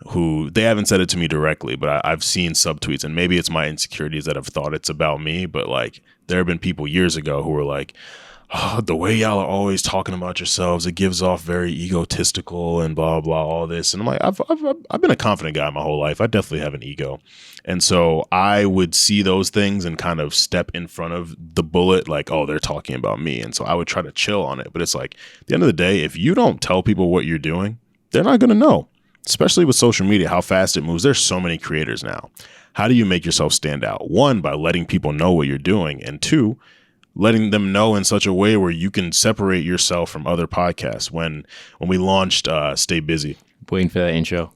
who, they haven't said it to me directly, but I've seen subtweets, and maybe it's my insecurities that have thought it's about me, but like, there have been people years ago who were like, oh, the way y'all are always talking about yourselves, it gives off very egotistical and blah, blah, all this. And I'm like, I've been a confident guy my whole life. I definitely have an ego. And so I would see those things and kind of step in front of the bullet, like, oh, they're talking about me. And so I would try to chill on it. But it's like, at the end of the day, if you don't tell people what you're doing, they're not going to know, especially with social media, how fast it moves. There's so many creators now. How do you make yourself stand out? One, by letting people know what you're doing. And two, letting them know in such a way where you can separate yourself from other podcasts. When we launched Stay Busy. Waiting for that intro.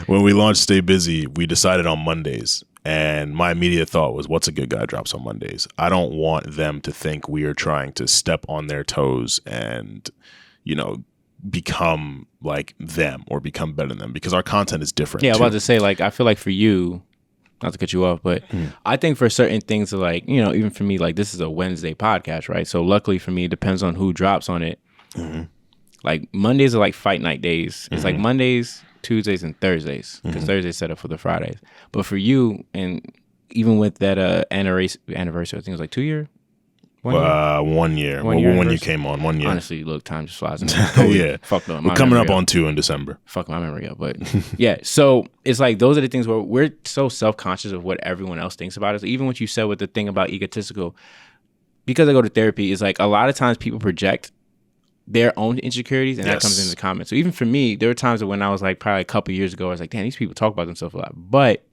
When we launched Stay Busy, we decided on Mondays. And my immediate thought was, what's a good guy drops on Mondays? I don't want them to think we are trying to step on their toes and, you know, become like them or become better than them, because our content is different. Yeah, I was about to say, like, I feel like for you, not to cut you off, but I think for certain things, like, you know, even for me, like, this is a Wednesday podcast, right? So luckily for me, it depends on who drops on it. Like, Mondays are like fight night days. It's like Mondays, Tuesdays, and Thursdays, because Thursdays set up for the Fridays. But for you, and even with that anniversary, I think it was like 2 year. 1 year. When you came on, 1 year. Honestly, look, time just flies. Yeah. Fuck no. We're coming up on 2 in December. Fuck my memory up. But yeah, so it's like, those are the things where we're so self-conscious of what everyone else thinks about us. Even what you said with the thing about egotistical, because I go to therapy, is like, a lot of times people project their own insecurities, and that comes in the comments. So even for me, there were times when I was like, probably a couple years ago, I was like, damn, these people talk about themselves a lot. But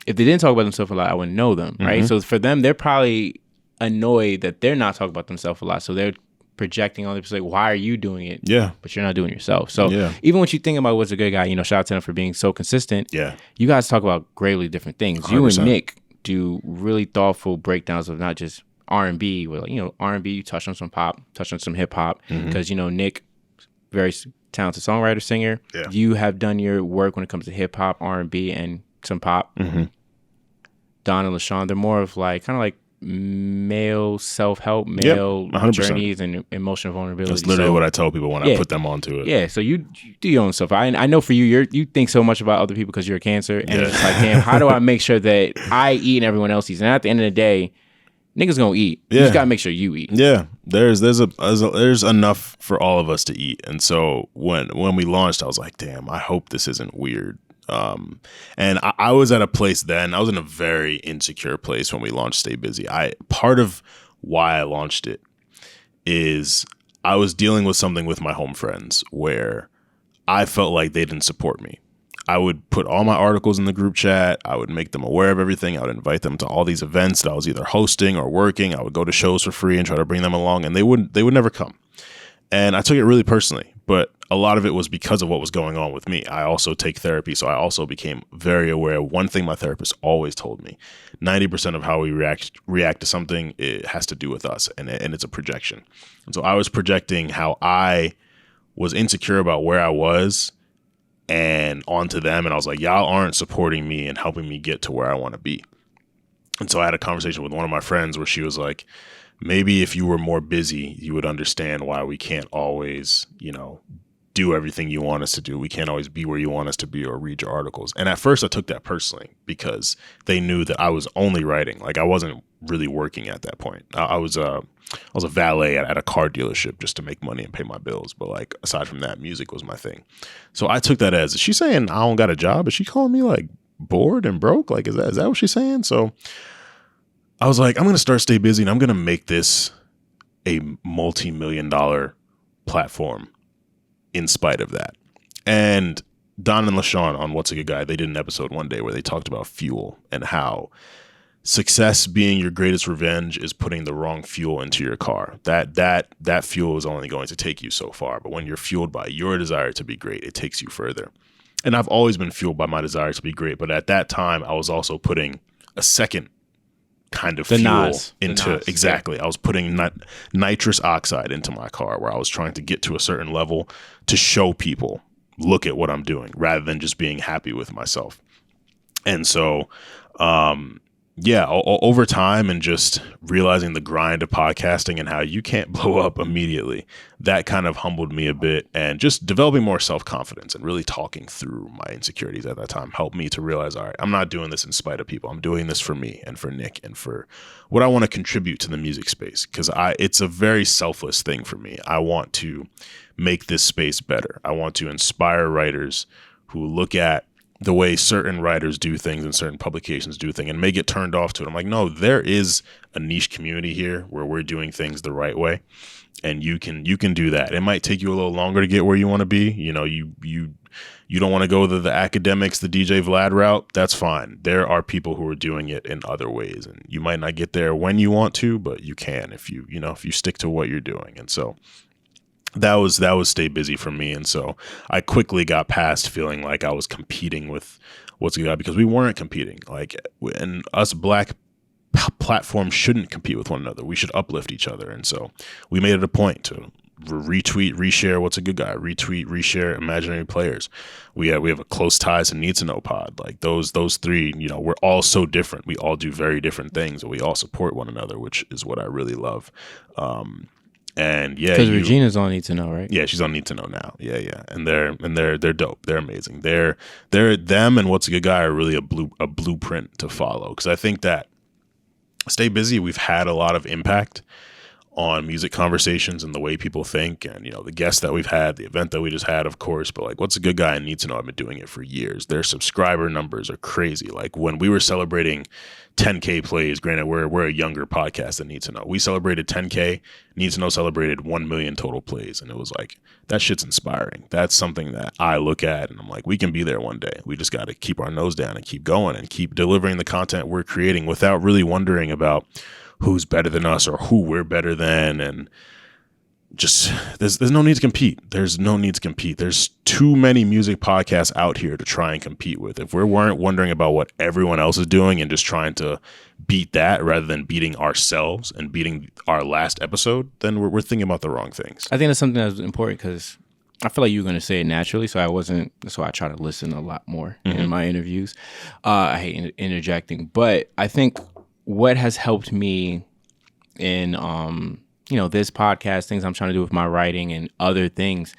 if they didn't talk about themselves a lot, I wouldn't know them, right? So for them, they're probably annoyed that they're not talking about themselves a lot, so they're projecting on the like, why are you doing it? Yeah, but you're not doing it yourself. So even when you think about what's a good guy, you know, shout out to them for being so consistent. Yeah, you guys talk about greatly different things. 100%. You and Nick do really thoughtful breakdowns of not just R&B, where, like, you know, R&B, you touch on some pop, touch on some hip hop, because you know, Nick very talented songwriter, singer. Yeah. You have done your work when it comes to hip hop, R&B, and some pop. Mm-hmm. Don and LaShawn, they're more of like kind of like male self-help, Yep, male 100%. journeys and emotional vulnerability. That's literally what I tell people when I put them onto it. Yeah, so you do your own stuff. I know for you, you think so much about other people because you're a Cancer, and it's just like, damn, how do I make sure that I eat and everyone else eats? And at the end of the day, niggas gonna eat. You just gotta make sure you eat. Yeah, there's enough for all of us to eat. And so when we launched, I was like, damn, I hope this isn't weird. And I was at a place then, I was in a very insecure place when we launched Stay Busy. Part of why I launched it is I was dealing with something with my home friends where I felt like they didn't support me. I would put all my articles in the group chat. I would make them aware of everything. I would invite them to all these events that I was either hosting or working. I would go to shows for free and try to bring them along, and they would never come. And I took it really personally, but a lot of it was because of what was going on with me. I also take therapy, so I also became very aware of one thing my therapist always told me: 90% of how we react to something, it has to do with us, and it's a projection. And so I was projecting how I was insecure about where I was and onto them, and I was like, y'all aren't supporting me and helping me get to where I want to be. And so I had a conversation with one of my friends where she was like, maybe if you were more busy, you would understand why we can't always, do everything you want us to do. We can't always be where you want us to be or read your articles. And at first I took that personally because they knew that I was only writing. Like, I wasn't really working at that point. I was a valet at a car dealership just to make money and pay my bills. But like, aside from that, music was my thing. So I took that as, is she saying I don't got a job? Is she calling me like bored and broke? Like, is that what she's saying? So I was like, I'm going to start Stay Busy, and I'm going to make this a multi-million-dollar platform in spite of that. And Don and LaShawn on What's a Good Guy, they did an episode one day where they talked about fuel and how success being your greatest revenge is putting the wrong fuel into your car. That fuel is only going to take you so far. But when you're fueled by your desire to be great, it takes you further. And I've always been fueled by my desire to be great. But at that time, I was also putting a second kind of fuel into exactly. I was putting nitrous oxide into my car, where I was trying to get to a certain level to show people, look at what I'm doing, rather than just being happy with myself. And so, over time and just realizing the grind of podcasting and how you can't blow up immediately, that kind of humbled me a bit, and just developing more self-confidence and really talking through my insecurities at that time helped me to realize, all right, I'm not doing this in spite of people. I'm doing this for me and for Nick and for what I want to contribute to the music space, because it's a very selfless thing for me. I want to make this space better. I want to inspire writers who look at the way certain writers do things and certain publications do things and may get turned off to it. I'm like, no, there is a niche community here where we're doing things the right way, and you can do that. It might take you a little longer to get where you want to be. You don't want to go the academics, the DJ Vlad route. That's fine. There are people who are doing it in other ways, and you might not get there when you want to, but you can if you stick to what you're doing. And so that was Stay Busy for me. And so I quickly got past feeling like I was competing with What's a Good Guy, because we weren't competing. Like, and us black platforms shouldn't compete with one another. We should uplift each other. And so we made it a point to retweet, reshare What's a Good Guy, retweet, reshare Imaginary Players. We have a Close Ties and Need to Know pod. Like those three, we're all so different. We all do very different things, and we all support one another, which is what I really love. And yeah, because Regina's on Need to Know, right? Yeah, she's on Need to Know now. Yeah, and they're dope. They're amazing. They're them and What's a Good Guy are really a blueprint to follow, because I think that Stay Busy, we've had a lot of impact on music conversations and the way people think, and the guests that we've had, the event that we just had, of course. But like, What's a Good Guy and Need to Know, I've been doing it for years. Their subscriber numbers are crazy. Like, when we were celebrating 10K plays, granted we're a younger podcast than Need to Know, we celebrated 10K. Need to Know celebrated 1 million total plays, and it was like, that shit's inspiring. That's something that I look at and I'm like, we can be there one day. We just got to keep our nose down and keep going and keep delivering the content we're creating without really wondering about who's better than us or who we're better than. And just there's no need to compete. There's no need to compete. There's too many music podcasts out here to try and compete with. If we weren't wondering about what everyone else is doing and just trying to beat that rather than beating ourselves and beating our last episode, then we're thinking about the wrong things. I think that's something that's important, because I feel like you were going to say it naturally, so I wasn't. That's why I try to listen a lot more in my interviews. I hate interjecting, but I think what has helped me in, this podcast, things I'm trying to do with my writing and other things,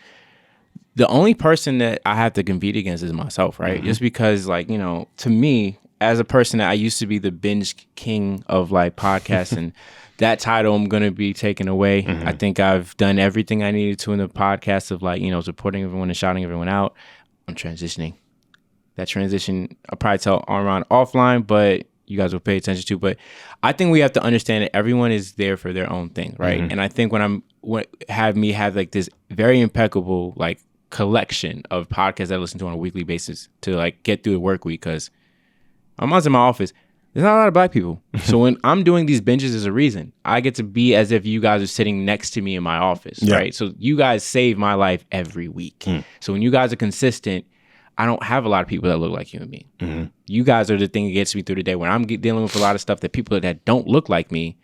the only person that I have to compete against is myself, right? Just because, to me, as a person that I used to be the binge king of like podcasts and that title I'm going to be taken away. I think I've done everything I needed to in the podcast of supporting everyone and shouting everyone out. I'm transitioning. That transition, I'll probably tell Armon offline, but you guys will pay attention to. But I think we have to understand that everyone is there for their own thing, right? And I think when have like this very impeccable like collection of podcasts that I listen to on a weekly basis to like get through the work week, because I'm in my office. There's not a lot of black people. So when I'm doing these binges, there's a reason. I get to be as if you guys are sitting next to me in my office, right? So you guys save my life every week. So when you guys are consistent, I don't have a lot of people that look like you and me. You guys are the thing that gets me through the day. When I'm dealing with a lot of stuff that people that don't look like me,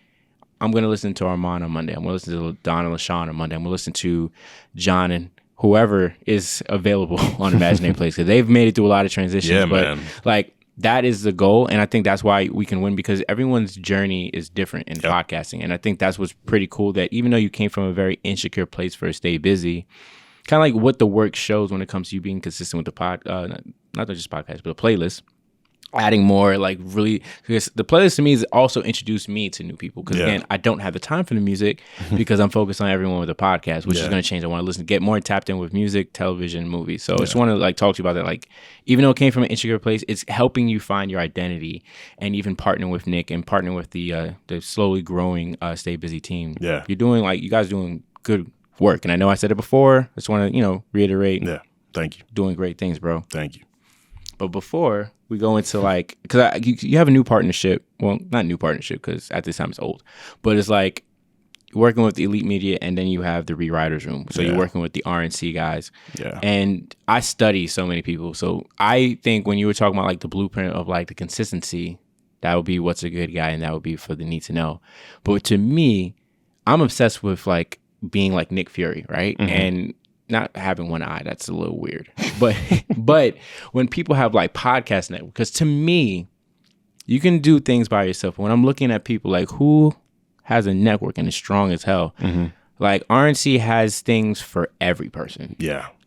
I'm going to listen to Armon on Monday. I'm going to listen to Don and LaShawn on Monday. I'm going to listen to John and whoever is available on Imaginary Place, because they've made it through a lot of transitions. Yeah, but man. That is the goal, and I think that's why we can win, because everyone's journey is different in podcasting, and I think that's what's pretty cool, that even though you came from a very insecure place for Stay Busy, kind of like what the work shows when it comes to you being consistent with the not just podcast, but a playlist, adding more really, because the playlist to me has also introduced me to new people, because again, I don't have the time for the music because I'm focused on everyone with a podcast, which is going to change. I want to get more tapped in with music, television, movies. So I just want to talk to you about that. Even though it came from an insecure place, it's helping you find your identity, and even partnering with Nick and partnering with the slowly growing Stay Busy team. You're doing you guys doing good work, and I know I said it before. I just want to reiterate. Thank you. Doing great things, bro. Thank you. But before we go into because you have a new partnership. Well, not new partnership, because at this time it's old. But it's working with the Elite Media, and then you have the Rewriters Room. So you're working with the RNC guys. And I study so many people. So I think when you were talking about the blueprint of the consistency, that would be what's a good guy, and that would be for the need to know. But to me, I'm obsessed with being like Nick Fury, right? And not having one eye, that's a little weird. But when people have podcast network, because to me, you can do things by yourself. When I'm looking at people who has a network and is strong as hell, RNC has things for every person.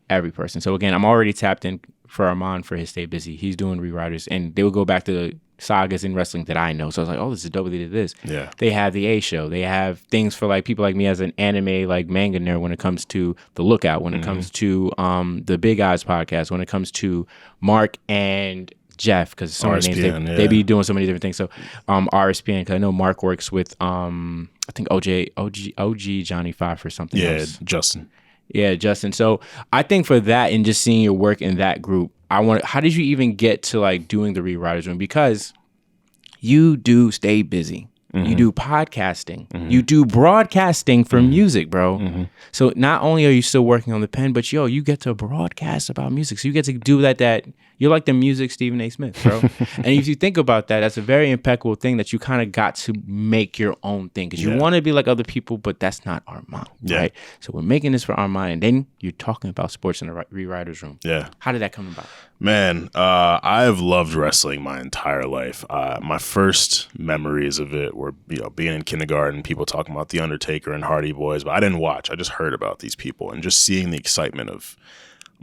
Every person. So again, I'm already tapped in for Armon for his Stay Busy. He's doing Rewriters, and they will go back to the sagas in wrestling that I know. So I was this is dope, they did this. They have the A Show. They have things for people like me as an anime manga nerd when it comes to The Lookout, when it comes to the Big Eyes podcast, when it comes to Mark and Jeff, because some of the names they be doing so many different things. So RSPN, because I know Mark works with I think OG Johnny Five or something else. Justin. Yeah, Justin. So I think for that, and just seeing your work in that group, how did you even get to doing the Rewriters Room? Because you do Stay Busy. You do podcasting. You do broadcasting for music, bro. So not only are you still working on the pen, but you get to broadcast about music. So you get to do that you're like the music Stephen A. Smith, bro. And if you think about that, that's a very impeccable thing that you kind of got to make your own thing, because you want to be like other people, but that's not Armon, right? So we're making this for Armon, and then you're talking about sports in the Rewriters Room. How did that come about? Man, I've loved wrestling my entire life. My first memories of it were, being in kindergarten, people talking about The Undertaker and Hardy Boys, but I didn't watch. I just heard about these people, and just seeing the excitement of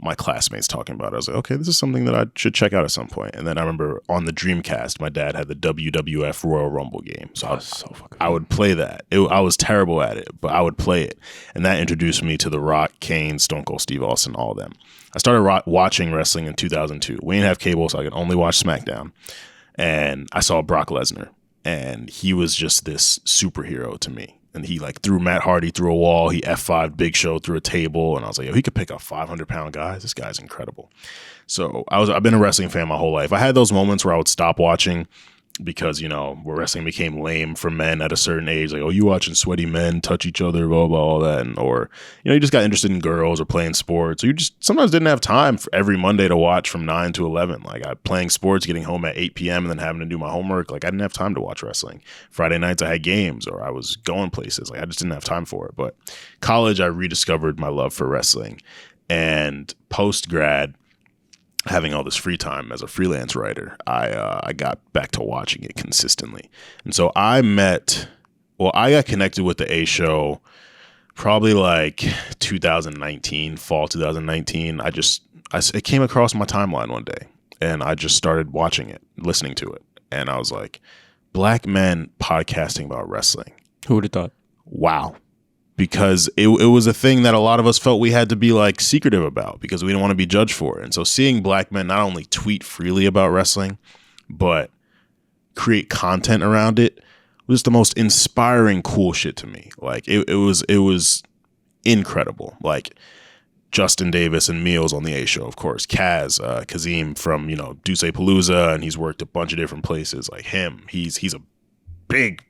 my classmates talking about it, I was like, okay, this is something that I should check out at some point. And then I remember on the Dreamcast, my dad had the WWF Royal Rumble game. So I would play that. I was terrible at it, but I would play it. And that introduced me to The Rock, Kane, Stone Cold Steve Austin, all of them. I started watching wrestling in 2002. We didn't have cable, so I could only watch SmackDown. And I saw Brock Lesnar, and he was just this superhero to me. And he threw Matt Hardy through a wall. He F5'd Big Show through a table. And I was like, he could pick up 500-pound guys. This guy's incredible. So I've been a wrestling fan my whole life. I had those moments where I would stop watching because, where wrestling became lame for men at a certain age. You watching sweaty men touch each other, blah, blah, all that. Or, you just got interested in girls or playing sports. Or you just sometimes didn't have time for every Monday to watch from 9 to 11. Playing sports, getting home at 8 p.m. and then having to do my homework. I didn't have time to watch wrestling. Friday nights I had games, or I was going places. I just didn't have time for it. But college, I rediscovered my love for wrestling. And post grad, having all this free time as a freelance writer, I got back to watching it consistently. And so I got connected with the A Show probably like 2019, fall 2019. It came across my timeline one day, and I just started watching it, listening to it. And I was like, black men podcasting about wrestling. Who would have thought? Wow. Because it was a thing that a lot of us felt we had to be like secretive about because we didn't want to be judged for it. And so seeing black men not only tweet freely about wrestling, but create content around it was the most inspiring, cool shit to me. Like it was incredible. Like Justin Davis and Meals on the A Show, of course. Kazim from, Duce Palooza, and he's worked a bunch of different places. Like him, he's a big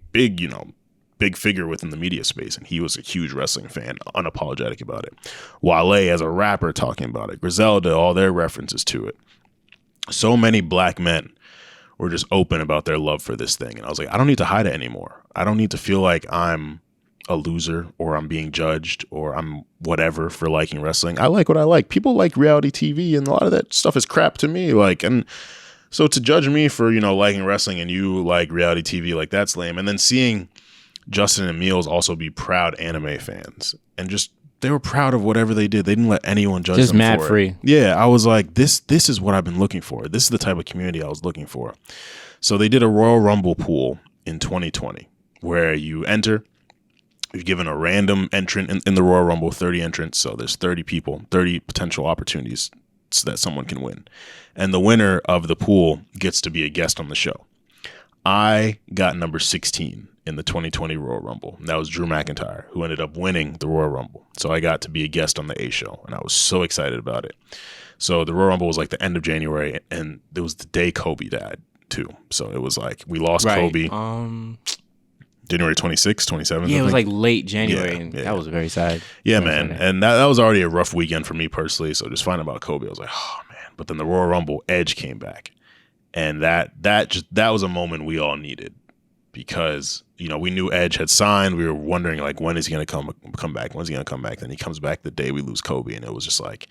figure within the media space, and he was a huge wrestling fan, unapologetic about it. Wale as a rapper talking about it. Griselda, all their references to it. So many black men were just open about their love for this thing. And I was like, I don't need to hide it anymore. I don't need to feel like I'm a loser or I'm being judged or I'm whatever for liking wrestling. I like what I like. People like reality TV, and a lot of that stuff is crap to me. And so to judge me for, liking wrestling and you like reality TV, like that's lame. And then seeing Justin and Meals also be proud anime fans, and just they were proud of whatever they did. They didn't let anyone judge them for it. Just mad free. Yeah, I was like, this is what I've been looking for. This is the type of community I was looking for. So they did a Royal Rumble pool in 2020 where you enter. You're given a random entrant in the Royal Rumble, 30 entrants. So there's 30 people, 30 potential opportunities so that someone can win. And the winner of the pool gets to be a guest on the show. I got number 16 in the 2020 Royal Rumble. And that was Drew McIntyre, who ended up winning the Royal Rumble. So I got to be a guest on the A Show, and I was so excited about it. So the Royal Rumble was like the end of January, and it was the day Kobe died, too. So it was like we lost Kobe. January 26th, 27th. Yeah, it was like late January, and that was very sad. Yeah, man. And that was already a rough weekend for me personally. So just finding out Kobe, I was like, oh, man. But then the Royal Rumble, Edge came back. And that was a moment we all needed because, we knew Edge had signed. We were wondering, like, when is he going to come back? When's he going to come back? Then he comes back the day we lose Kobe. And it was just like,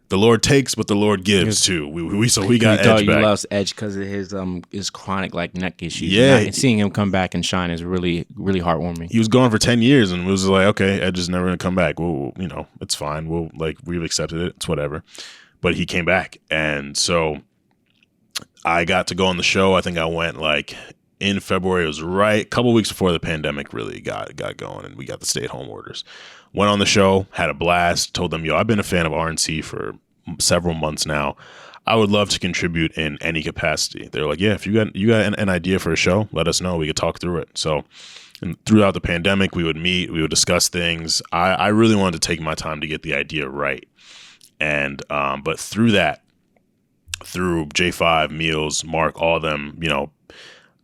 the Lord takes, but the Lord gives too. We got Edge back. You lost Edge because of his chronic like neck issues. Yeah, and seeing him come back and shine is really, really heartwarming. He was gone for 10 years, and it was like, okay, Edge is never gonna come back. Well, it's fine. We've accepted it. It's whatever. But he came back, and so I got to go on the show. I think I went like in February. It was right a couple weeks before the pandemic really got going, and we got the stay-at-home orders. Went on the show, had a blast, told them, I've been a fan of RNC for several months now. I would love to contribute in any capacity. They're like, yeah, if you got an idea for a show, let us know. We could talk through it. So throughout the pandemic, we would meet, we would discuss things. I really wanted to take my time to get the idea right. And but through J5, Meals, Mark, all of them,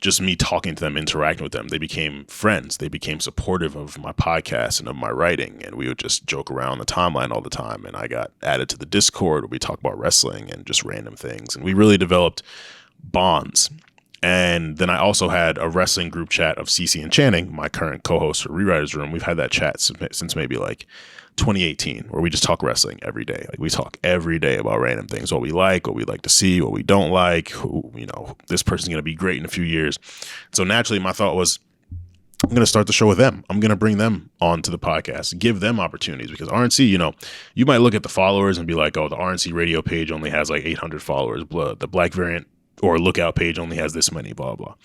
just me talking to them, interacting with them, they became friends. They became supportive of my podcast and of my writing. And we would just joke around the timeline all the time. And I got added to the Discord where we talk about wrestling and just random things. And we really developed bonds. And then I also had a wrestling group chat of Cece and Channing, my current co-host for Rewriters Room. We've had that chat since maybe like 2018, where we just talk wrestling every day. Like we talk every day about random things, what we like, what we like to see, what we don't like, who, this person's going to be great in a few years. So naturally my thought was, I'm going to start the show with them. I'm going to bring them onto the podcast, give them opportunities, because RNC, you might look at the followers and be like, oh, the RNC radio page only has like 800 followers. The Black Variant or Lookout page only has this many, blah, blah.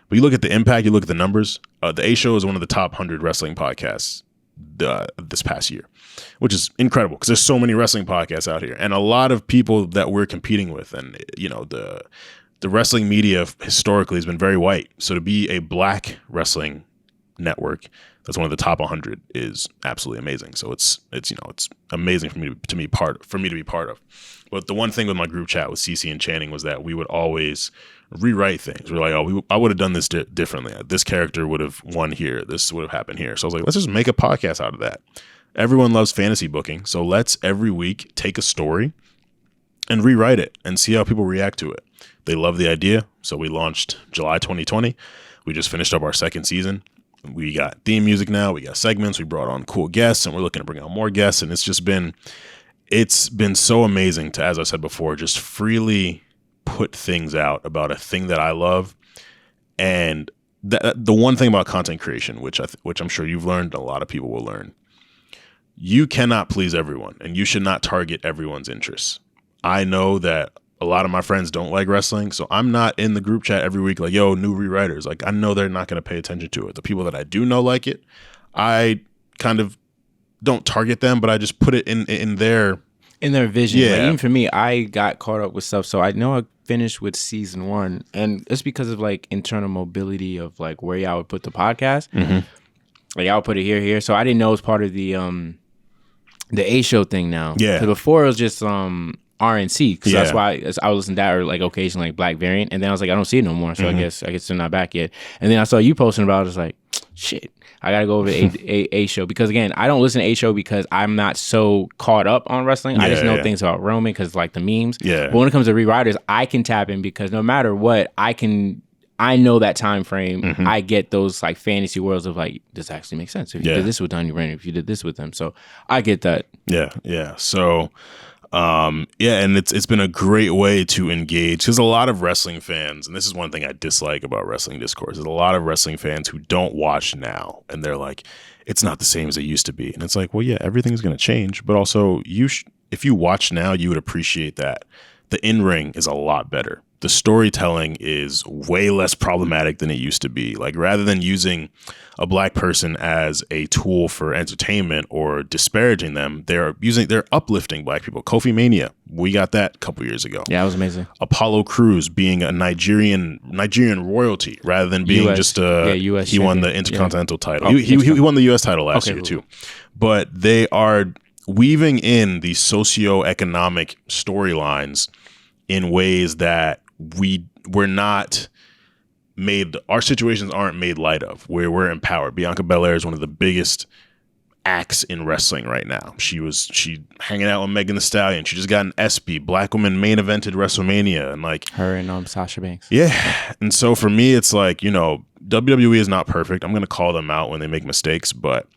But you look at the impact, you look at the numbers. The A Show is one of the top 100 wrestling podcasts this past year, which is incredible because there's so many wrestling podcasts out here and a lot of people that we're competing with. And, the wrestling media historically has been very white. So to be a black wrestling network that's one of the top 100 is absolutely amazing. So it's amazing for me to be part of. But the one thing with my group chat with Cece and Channing was that we would always rewrite things. We're like, I would have done this differently. This character would have won here. This would have happened here. So I was like, let's just make a podcast out of that. Everyone loves fantasy booking. So let's every week take a story and rewrite it and see how people react to it. They love the idea. So we launched July 2020. We just finished up our second season. We got theme music now. We got segments. We brought on cool guests, and we're looking to bring on more guests. And it's just been it's been so amazing to, as I said before, just freely put things out about a thing that I love. And the one thing about content creation, which I'm sure you've learned, a lot of people will learn, you cannot please everyone, and you should not target everyone's interests. I know that a lot of my friends don't like wrestling, so I'm not in the group chat every week like, yo, new rewriters. Like, I know they're not going to pay attention to it. The people that I do know like it, I kind of don't target them, but I just put it in their vision. Yeah. Like, even for me, I got caught up with stuff, so I know I finished with season 1, and it's because of like internal mobility of like where y'all would put the podcast. Like, y'all would put it here, so I didn't know it was part of the A show thing now. Yeah. So before it was just RNC, because that's why I was listening to that, or like occasionally like Black Variant, and then I was like, I don't see it no more, so I guess they're not back yet. And then I saw you posting about it. I was like, shit, I gotta go over to A show, because again, I don't listen to A show because I'm not so caught up on wrestling. I just know things about Roman because like the memes. But when it comes to rewriters, I can tap in, because no matter what, I know that time frame. I get those like fantasy worlds of like, this actually makes sense. If you did this with Donnie Brand, if you did this with them. So I get that. Yeah. So, and it's been a great way to engage, because a lot of wrestling fans, and this is one thing I dislike about wrestling discourse, is a lot of wrestling fans who don't watch now, and they're like, it's not the same as it used to be. And it's like, well, yeah, everything's going to change. But also, if you watch now, you would appreciate that the in-ring is a lot better. The storytelling is way less problematic than it used to be. Like, rather than using a black person as a tool for entertainment or disparaging them, they're uplifting black people. Kofi Mania, we got that a couple years ago. Yeah, it was amazing. Apollo Crews being a Nigerian royalty rather than being US, just US he won the Intercontinental title. He won the US title last year too. But they are weaving in the socio-economic storylines in ways that we're not made, our situations aren't made light of, where we're empowered. Bianca Belair is one of the biggest acts in wrestling right now. She hanging out with Megan Thee Stallion. She just got an ESPY, black woman main evented WrestleMania, and like her and Sasha Banks. Yeah. And so for me, it's like, WWE is not perfect. I'm going to call them out when they make mistakes, but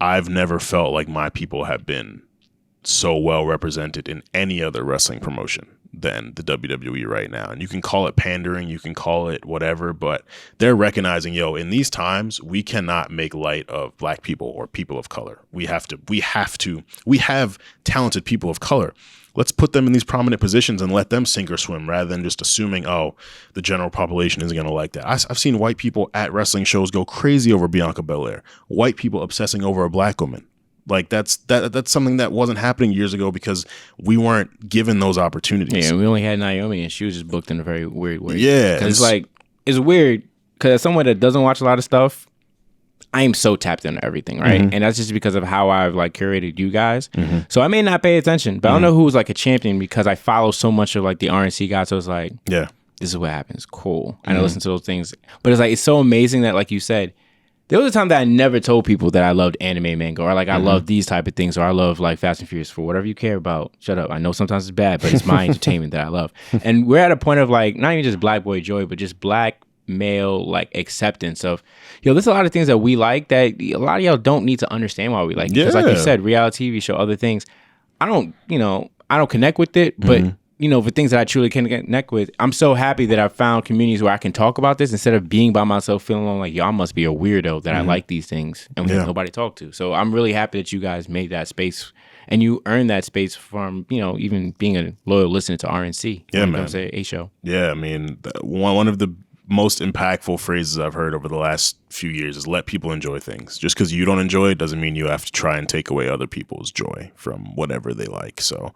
I've never felt like my people have been so well represented in any other wrestling promotion than the WWE right now. And you can call it pandering, you can call it whatever, but they're recognizing, in these times, we cannot make light of black people or people of color. We have talented people of color. Let's put them in these prominent positions and let them sink or swim, rather than just assuming, the general population isn't going to like that. I've seen white people at wrestling shows go crazy over Bianca Belair. White people obsessing over a black woman. Like, that's something that wasn't happening years ago because we weren't given those opportunities. Yeah, we only had Naomi, and she was just booked in a very weird way. Yeah. It's weird, because as someone that doesn't watch a lot of stuff, I am so tapped into everything, right? And that's just because of how I've like curated you guys. So I may not pay attention, but I don't know who's like a champion, because I follow so much of like the RNC guys. So it's like, this is what happens. Cool. I don't listen to those things, but it's so amazing that, like you said, there was a time that I never told people that I loved anime manga, or like I love these type of things, or I love like Fast and Furious, for whatever you care about. Shut up. I know sometimes it's bad, but it's my entertainment that I love. And we're at a point of like, not even just black boy joy, but just black male like acceptance of, there's a lot of things that we like that a lot of y'all don't need to understand why we like it. Because like you said, reality TV show, other things, I don't connect with it, but for things that I truly can connect with, I'm so happy that I found communities where I can talk about this instead of being by myself feeling like, I must be a weirdo that I like these things and we have nobody to talk to. So I'm really happy that you guys made that space, and you earned that space from, even being a loyal listener to RNC. Yeah, man. A show. Yeah, I mean, one of the most impactful phrases I've heard over the last few years is let people enjoy things. Just because you don't enjoy it doesn't mean you have to try and take away other people's joy from whatever they like. So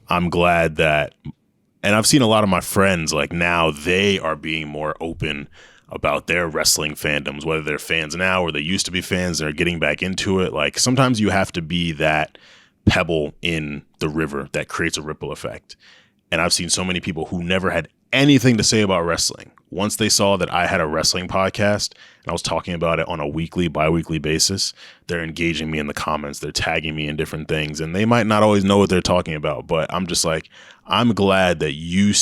I'm glad that, and I've seen a lot of my friends, like now they are being more open about their wrestling fandoms, whether they're fans now or they used to be fans and are getting back into it. Like, sometimes you have to be that pebble in the river that creates a ripple effect. And I've seen so many people who never had anything to say about wrestling, once they saw that I had a wrestling podcast and I was talking about it on a weekly, bi-weekly basis, they're engaging me in the comments. They're tagging me in different things, and they might not always know what they're talking about, but I'm just like, I'm glad that you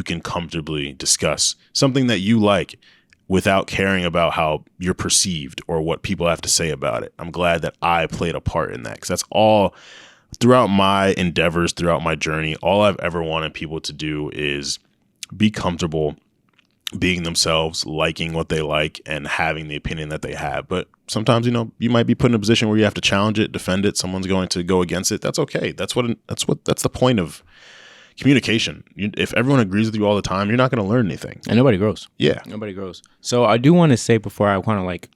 can comfortably discuss something that you like without caring about how you're perceived or what people have to say about it. I'm glad that I played a part in that, because throughout my endeavors, throughout my journey, all I've ever wanted people to do is be comfortable being themselves, liking what they like, and having the opinion that they have. But sometimes, you might be put in a position where you have to challenge it, defend it. Someone's going to go against it. That's okay. That's the point of communication. If everyone agrees with you all the time, you're not going to learn anything. And nobody grows. Yeah. Nobody grows. So I do want to say before I kind of like,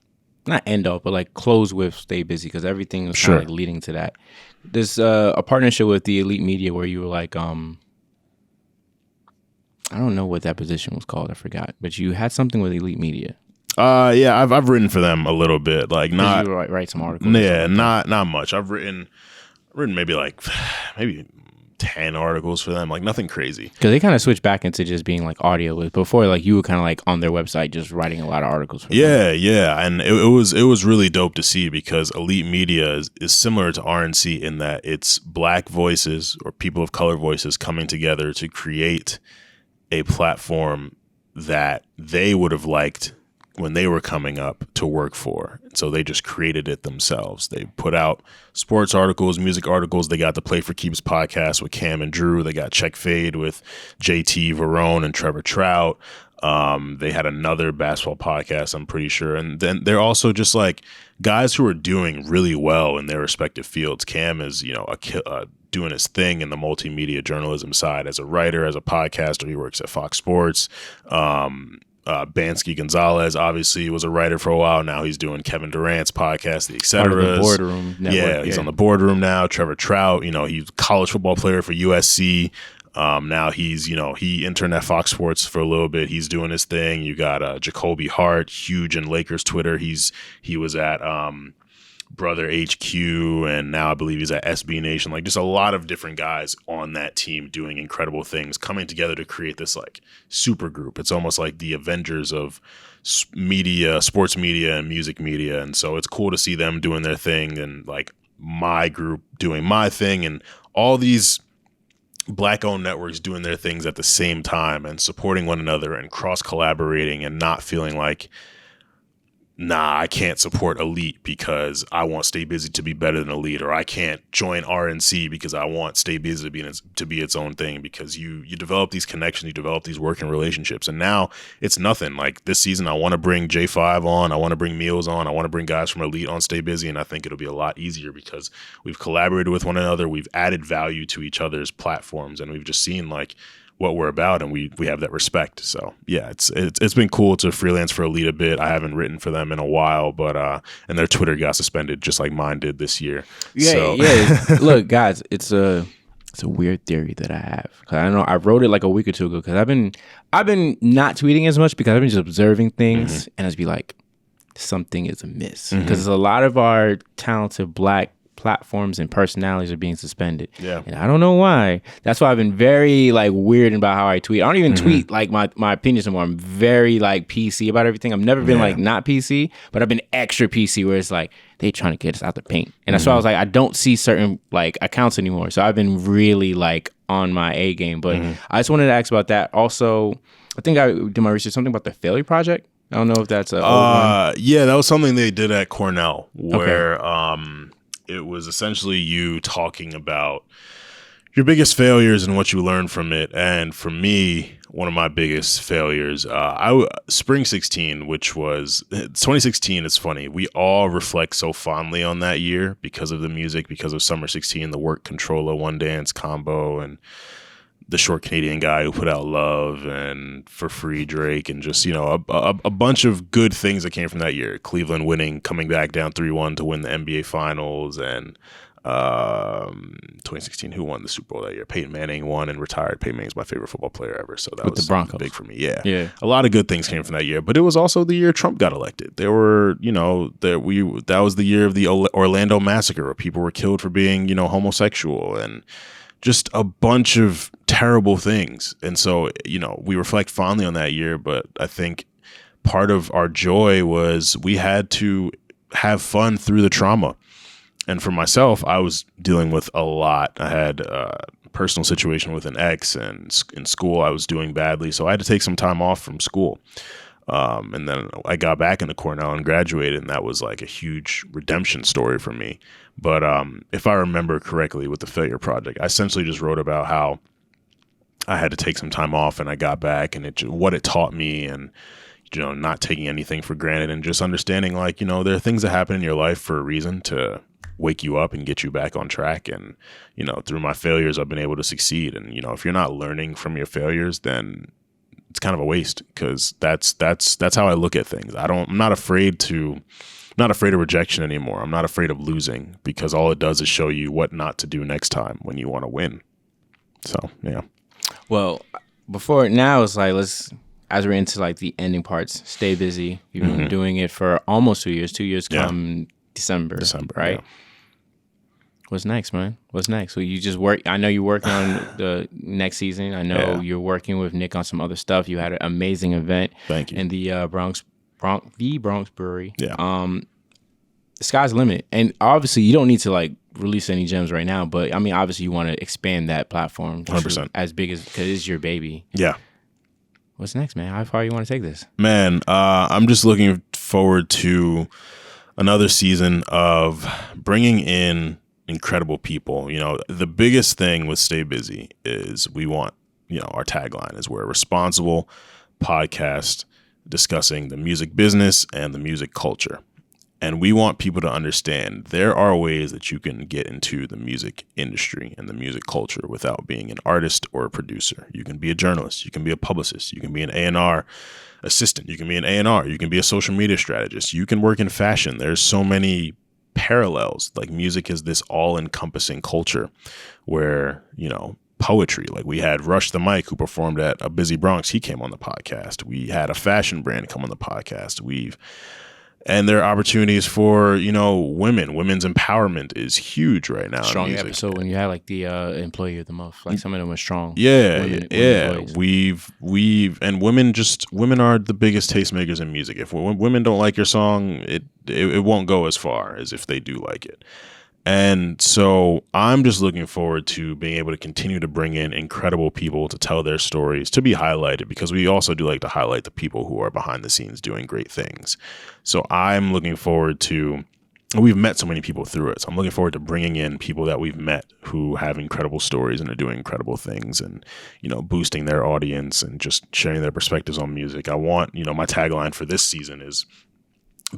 not end off, but like close with Stay Busy, because everything was kind of like leading to that. There's a partnership with the Elite Media where you were like, I don't know what that position was called. I forgot. But you had something with Elite Media. Yeah, I've written for them a little bit. Like not you write some articles. Yeah, not much. I've written maybe 10 articles for them. Like nothing crazy. Because they kind of switched back into just being like audio. Before, like you were kind of like on their website just writing a lot of articles for them. Yeah. And it was really dope to see, because Elite Media is similar to RNC in that it's Black voices or people of color voices coming together to create a platform that they would have liked when they were coming up to work for. So they just created it themselves. They put out sports articles, music articles. They got the Play for Keeps podcast with Cam and Drew. They got Check Fade with JT Verone and Trevor Trout. They had another basketball podcast, I'm pretty sure. And then they're also just like guys who are doing really well in their respective fields. Cam is, doing his thing in the multimedia journalism side as a writer, as a podcaster. He works at Fox Sports. Bansky Gonzalez obviously was a writer for a while. Now he's doing Kevin Durant's podcast, the Etceteras. The Boardroom Network. Yeah, he's on the Boardroom now. Trevor Trout, he's a college football player for USC. Now he's, he interned at Fox Sports for a little bit. He's doing his thing. You got Jacoby Hart, huge in Lakers Twitter. He was at Brother HQ, and now I believe he's at SB Nation. Like just a lot of different guys on that team doing incredible things, coming together to create this like super group. It's almost like the Avengers of media, sports media and music media. And so it's cool to see them doing their thing and like my group doing my thing, and all these Black-owned networks doing their things at the same time and supporting one another and cross-collaborating and not feeling like, nah, I can't support Elite because I want Stay Busy to be better than Elite, or I can't join RNC because I want Stay Busy to be its own thing. Because you develop these connections, you develop these working relationships, and now it's nothing. Like this season, I want to bring J5 on, I want to bring Meals on, I want to bring guys from Elite on Stay Busy, and I think it'll be a lot easier because we've collaborated with one another, we've added value to each other's platforms, and we've just seen like what we're about, and we have that respect. So yeah, it's been cool to freelance for Elite a bit. I haven't written for them in a while, but and their Twitter got suspended just like mine did this year. Yeah. Look, guys, it's a weird theory that I have. 'Cause I know I wrote it like a week or two ago, because I've been not tweeting as much because I've been just observing things, and it's be like something is amiss, because a lot of our talented Black platforms and personalities are being suspended. Yeah. And I don't know why. That's why I've been very like weird about how I tweet. I don't even tweet like my opinions anymore. I'm very like PC about everything. I've never been like not PC, but I've been extra PC where it's like they trying to get us out the paint. And that's why I was like, I don't see certain like accounts anymore. So I've been really like on my A game. But I just wanted to ask about that. Also, I think I did my research, something about the Failure Project. I don't know if that's a old one. Yeah, that was something they did at Cornell where it was essentially you talking about your biggest failures and what you learned from it. And for me, one of my biggest failures, Spring 16, which was 2016. It's funny. We all reflect so fondly on that year because of the music, because of Summer 16, the Work Controller, One Dance combo, and the short Canadian guy who put out Love and For Free Drake, and just, a bunch of good things that came from that year. Cleveland winning, coming back down 3-1 to win the NBA Finals, and 2016, who won the Super Bowl that year? Peyton Manning won and retired. Peyton Manning's my favorite football player ever, so that was the Broncos. Big for me. Yeah. A lot of good things came from that year, but it was also the year Trump got elected. There were, that was the year of the Orlando massacre, where people were killed for being, homosexual, and just a bunch of terrible things. And so, we reflect fondly on that year, but I think part of our joy was we had to have fun through the trauma. And for myself, I was dealing with a lot. I had a personal situation with an ex, and in school I was doing badly. So I had to take some time off from school. And then I got back into Cornell and graduated, and that was like a huge redemption story for me. But if I remember correctly with the Failure Project, I essentially just wrote about how I had to take some time off, and I got back, and what it taught me, and not taking anything for granted, and just understanding like, there are things that happen in your life for a reason to wake you up and get you back on track. And, through my failures, I've been able to succeed. And, if you're not learning from your failures, then it's kind of a waste, because that's how I look at things. I'm not afraid of rejection anymore. I'm not afraid of losing, because all it does is show you what not to do next time when you want to win. So, yeah. Well, before now, it's like, as we're into like the ending parts, stay busy. You've been doing it for almost 2 years. 2 years come December, right? Yeah. What's next, man? What's next? So you just work. I know you're working on the next season. I know you're working with Nick on some other stuff. You had an amazing event. Thank you. In the Bronx Brewery. Yeah. The sky's the limit, and obviously you don't need to like release any gems right now. But I mean, obviously you want to expand that platform 100%, as big as, because it's your baby. Yeah. What's next, man? How far you want to take this? Man, I'm just looking forward to another season of bringing in incredible people. The biggest thing with Stay Busy is we want, our tagline is we're a responsible podcast discussing the music business and the music culture. And we want people to understand there are ways that you can get into the music industry and the music culture without being an artist or a producer. You can be a journalist. You can be a publicist. You can be an A&R assistant. You can be an A&R. You can be a social media strategist. You can work in fashion. There's so many parallels. Like, music is this all-encompassing culture where, poetry, like we had Rush the Mic, who performed at a Busy Bronx. He came on the podcast. We had a fashion brand come on the podcast. And there are opportunities for, women's empowerment is huge right now. Strong episode when you had like the employee of the month, like some of them were strong. Yeah, women women are the biggest tastemakers in music. If women don't like your song, it won't go as far as if they do like it. And so I'm just looking forward to being able to continue to bring in incredible people to tell their stories, to be highlighted, because we also do like to highlight the people who are behind the scenes doing great things. So I'm looking forward to, we've met so many people through it. So I'm looking forward to bringing in people that we've met who have incredible stories and are doing incredible things, and, boosting their audience and just sharing their perspectives on music. I want, my tagline for this season is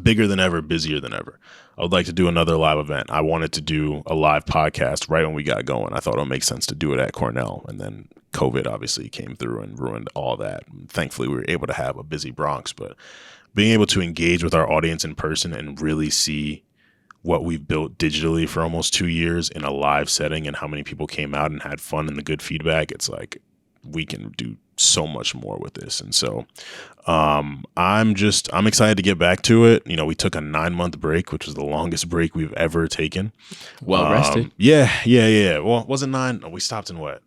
bigger than ever, busier than ever. I would like to do another live event. I wanted to do a live podcast right when we got going. I thought it would make sense to do it at Cornell. And then COVID obviously came through and ruined all that. Thankfully, we were able to have a Busy Bronx, but being able to engage with our audience in person and really see what we've built digitally for almost 2 years in a live setting, and how many people came out and had fun and the good feedback, it's like we can do so much more with this. And so I'm excited to get back to it. We took a 9-month break, which was the longest break we've ever taken. Well rested. Yeah. Well, was it 9? No, we stopped in what?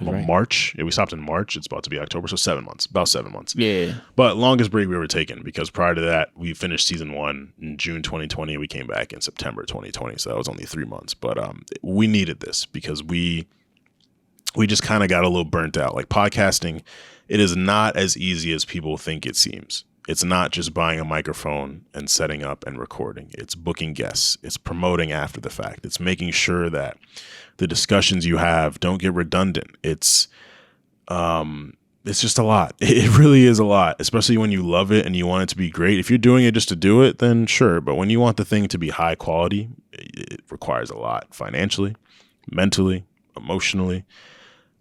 March. Yeah, we stopped in March. It's about to be October. So 7 months, about 7 months. Yeah. But longest break we ever taken, because prior to that, we finished season 1 in June 2020. We came back in September 2020. So that was only 3 months. But we needed this because we just kind of got a little burnt out. Like, podcasting, it is not as easy as people think it seems. It's not just buying a microphone and setting up and recording. It's booking guests. It's promoting after the fact. It's making sure that the discussions you have don't get redundant. It's just a lot. It really is a lot, especially when you love it and you want it to be great. If you're doing it just to do it, then sure. But when you want the thing to be high quality, it requires a lot financially, mentally, emotionally,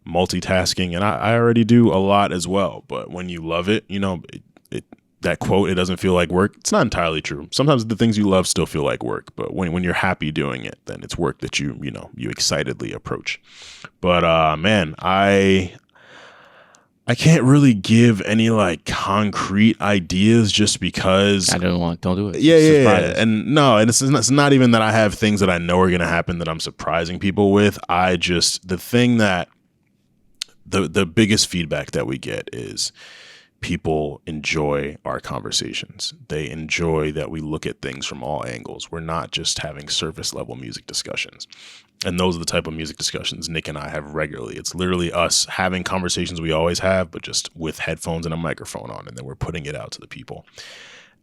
multitasking. And I already do a lot as well. But when you love it, that quote, it doesn't feel like work. It's not entirely true. Sometimes the things you love still feel like work. But when you're happy doing it, then it's work that you excitedly approach. But man, I can't really give any like concrete ideas just because don't do it. Yeah. And no, and it's not even that I have things that I know are going to happen that I'm surprising people with. The thing that the biggest feedback that we get is, people enjoy our conversations. They enjoy that we look at things from all angles. We're not just having surface level music discussions. And those are the type of music discussions Nick and I have regularly. It's literally us having conversations we always have, but just with headphones and a microphone on, and then we're putting it out to the people.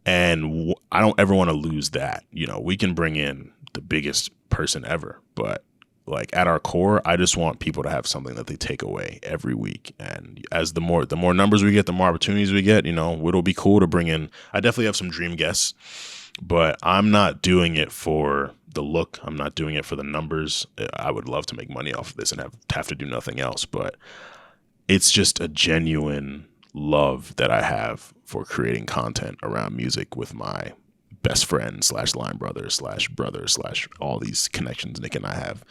And I don't ever want to lose that. You know, we can bring in the biggest person ever, but like at our core, I just want people to have something that they take away every week. And as the more numbers we get, the more opportunities we get, you know, it'll be cool to bring in. I definitely have some dream guests, but I'm not doing it for the look. I'm not doing it for the numbers. I would love to make money off of this and have to do nothing else, but it's just a genuine love that I have for creating content around music with my best friend / line brother / all these connections Nick and I have,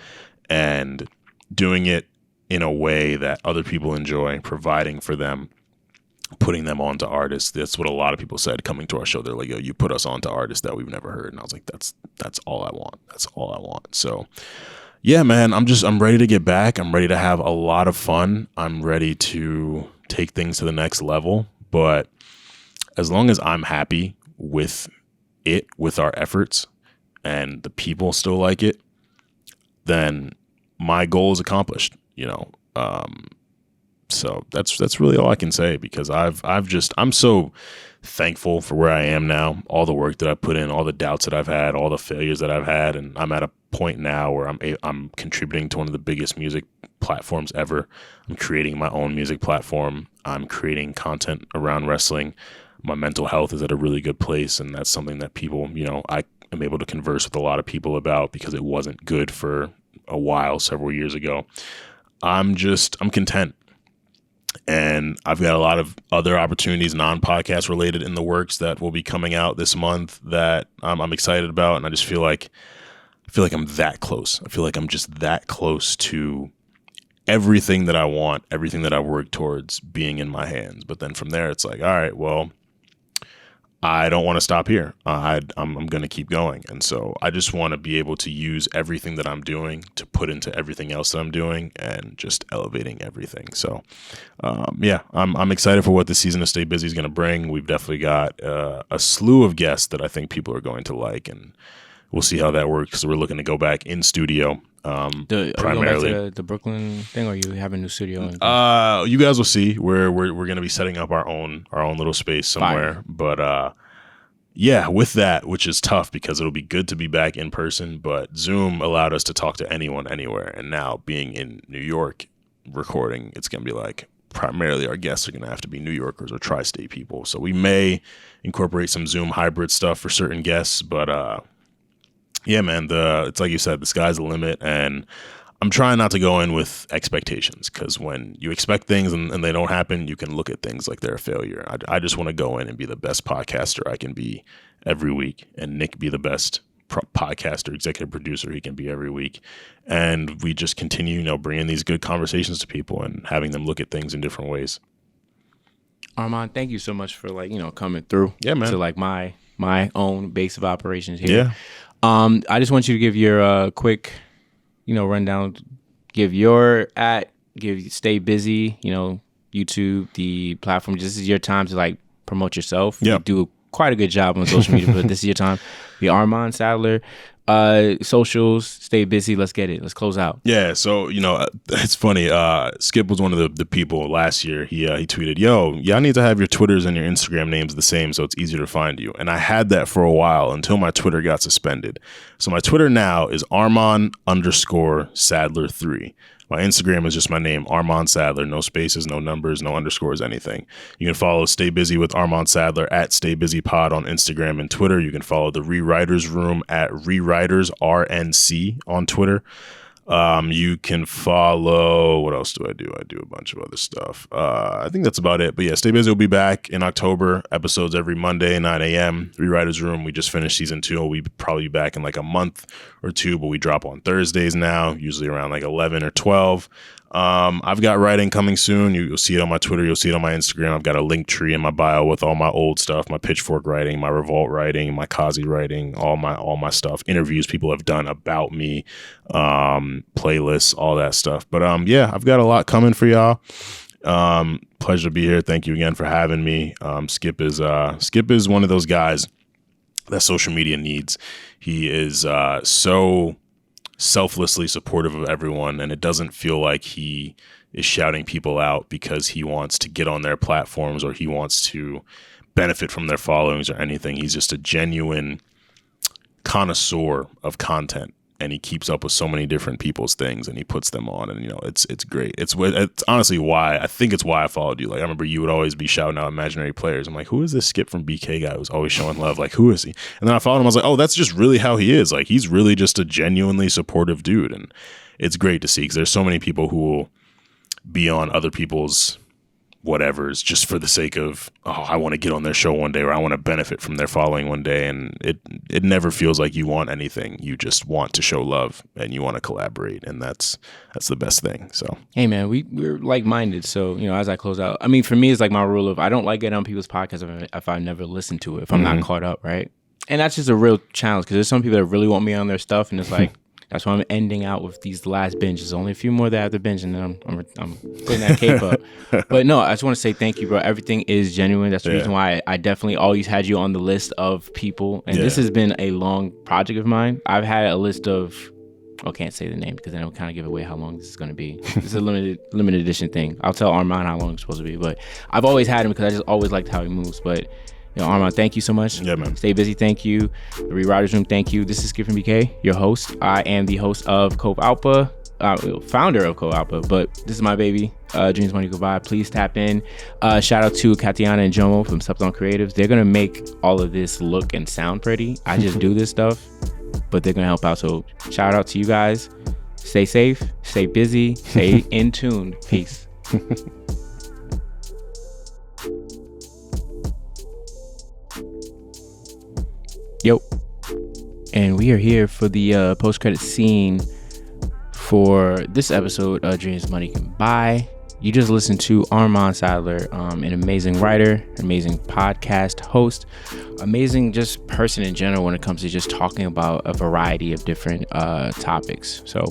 and doing it in a way that other people enjoy, providing for them, putting them onto artists. That's what a lot of people said coming to our show. They're like, yo, you put us onto artists that we've never heard. And I was like, that's all I want. That's all I want. So yeah, man, I'm ready to get back. I'm ready to have a lot of fun. I'm ready to take things to the next level. But as long as I'm happy with our efforts, and the people still like it, then my goal is accomplished, you know. So that's really all I can say, because I'm so thankful for where I am now, all the work that I put in, all the doubts that I've had, all the failures that I've had, and I'm at a point now where I'm contributing to one of the biggest music platforms ever. I'm creating my own music platform. I'm creating content around wrestling. My mental health is at a really good place, and that's something that people, you know, I am able to converse with a lot of people about, because it wasn't good for a while several years ago. I'm content. And I've got a lot of other opportunities, non-podcast related, in the works that will be coming out this month that I'm excited about. And I just feel like I'm that close. I feel like I'm just that close to everything that I want, everything that I work towards being in my hands. But then from there, it's like, all right, well, I don't want to stop here. I'm going to keep going. And so I just want to be able to use everything that I'm doing to put into everything else that I'm doing, and just elevating everything. So, yeah, I'm excited for what the season of Stay Busy is going to bring. We've definitely got a slew of guests that I think people are going to like, and we'll see how that works, because we're looking to go back in studio. Primarily, are you going back to the Brooklyn thing, or you have a new studio? You guys will see. We're going to be setting up our own little space somewhere. Fire. But yeah, with that, which is tough, because it'll be good to be back in person, but Zoom allowed us to talk to anyone anywhere. And now being in New York recording, it's going to be like, primarily our guests are going to have to be New Yorkers or tri-state people. So we may incorporate some Zoom hybrid stuff for certain guests, but yeah, man, it's like you said, the sky's the limit, and I'm trying not to go in with expectations, because when you expect things and they don't happen, you can look at things like they're a failure. I just want to go in and be the best podcaster I can be every week, and Nick be the best podcaster, executive producer he can be every week. And we just continue, you know, bringing these good conversations to people and having them look at things in different ways. Armon, thank you so much for, like, you know, coming through. Yeah, man. To like my own base of operations here. Yeah. I just want you to give your quick, you know, rundown. Give Stay Busy, you know, YouTube, the platform. This is your time to like promote yourself. Yeah. You do quite a good job on social media, but this is your time. The Armon Sadler, socials, Stay Busy. Let's get it. Let's close out. Yeah. So, you know, it's funny. Skip was one of the people last year. He tweeted, yo, y'all need to have your Twitters and your Instagram names the same, so it's easier to find you. And I had that for a while until my Twitter got suspended. So my Twitter now is Armon_Sadler3. My Instagram is just my name, Armon Sadler. No spaces, no numbers, no underscores, anything. You can follow Stay Busy with Armon Sadler at Stay Busy Pod on Instagram and Twitter. You can follow the Rewriters Room at Rewriters RNC on Twitter. You can follow, what else do? I do a bunch of other stuff. I think that's about it. But yeah, Stay Busy will be back in October. Episodes every Monday, 9 a.m. Rewriters Room. We just finished season 2. We'll probably be back in like a month or two, but we drop on Thursdays now, usually around like 11 or 12. I've got writing coming soon. You'll see it on my Twitter. You'll see it on my Instagram. I've got a link tree in my bio with all my old stuff, my Pitchfork writing, my Revolt writing, my Kazi writing, all my stuff, interviews people have done about me, playlists, all that stuff. But yeah, I've got a lot coming for y'all. Pleasure to be here. Thank you again for having me. Skip is one of those guys that social media needs. He is so selflessly supportive of everyone, and it doesn't feel like he is shouting people out because he wants to get on their platforms or he wants to benefit from their followings or anything. He's just a genuine connoisseur of content, and he keeps up with so many different people's things and he puts them on, and it's great. It's honestly why I followed you. Like, I remember you would always be shouting out imaginary players. I'm like, who is this Skip from BK guy who's always showing love? Like, who is he? And then I followed him. I was like, oh, that's just really how he is. Like, he's really just a genuinely supportive dude, and it's great to see, because there's so many people who will be on other people's whatever's just for the sake of, oh, I want to get on their show one day, or I want to benefit from their following one day. And it never feels like you want anything. You just want to show love and you want to collaborate. And that's the best thing. So, hey man, we're like-minded. So, as I close out, I mean, for me, it's like my rule of, I don't like getting on people's podcasts if I never listen to it, if I'm not caught up. Right. And that's just a real challenge, because there's some people that really want me on their stuff, and it's like, that's why I'm ending out with these last binges. Only a few more that I have to binge, and then I'm putting that cape up. But no, I just want to say thank you, bro. Everything is genuine. That's the reason why I definitely always had you on the list of people. And this has been a long project of mine. I've had a list of, I can't say the name because then it would kind of give away how long this is going to be. This is a limited edition thing. I'll tell Armon how long it's supposed to be. But I've always had him because I just always liked how he moves. But Armon, thank you so much. Yeah, man. Stay busy. Thank you. The Rewriters Room, thank you. This is Skip from BK, your host. I am the host of Cove Alpha, founder of Cove Alpha, but this is my baby, Dreams Money Goodbye. Please tap in. Shout out to Katiana and Jomo from Slept On Creatives. They're going to make all of this look and sound pretty. I just do this stuff, but they're going to help out. So shout out to you guys. Stay safe, stay busy, stay in tune. Peace. Yo, and we are here for the post-credit scene for this episode of Dreams Money Can Buy. You just listened to Armon Sadler, an amazing writer, amazing podcast host, amazing just person in general when it comes to just talking about a variety of different topics. So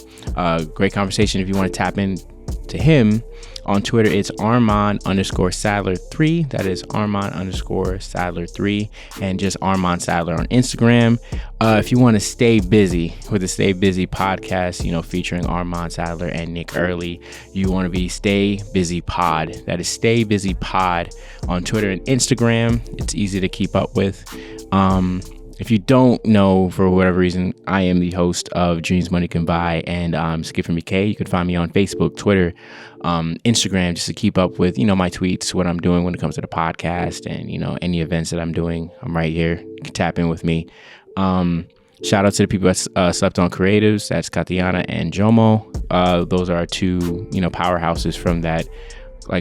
great conversation. If you want to tap in to him on Twitter, it's Armon_Sadler3. That is Armon_Sadler3, and just Armon Sadler on Instagram. If you want to stay busy with the Stay Busy podcast, featuring Armon Sadler and Nick Early, you want to be Stay Busy Pod. That is Stay Busy Pod on Twitter and Instagram. It's easy to keep up with. If you don't know, for whatever reason, I am the host of Dreams Money Can Buy, and I'm Skip from BK. You can find me on Facebook, Twitter, Instagram, just to keep up with, my tweets, what I'm doing when it comes to the podcast, and, any events that I'm doing. I'm right here. You can tap in with me. Shout out to the people that Slept On Creatives. That's Katiana and Jomo. Those are our two, powerhouses from that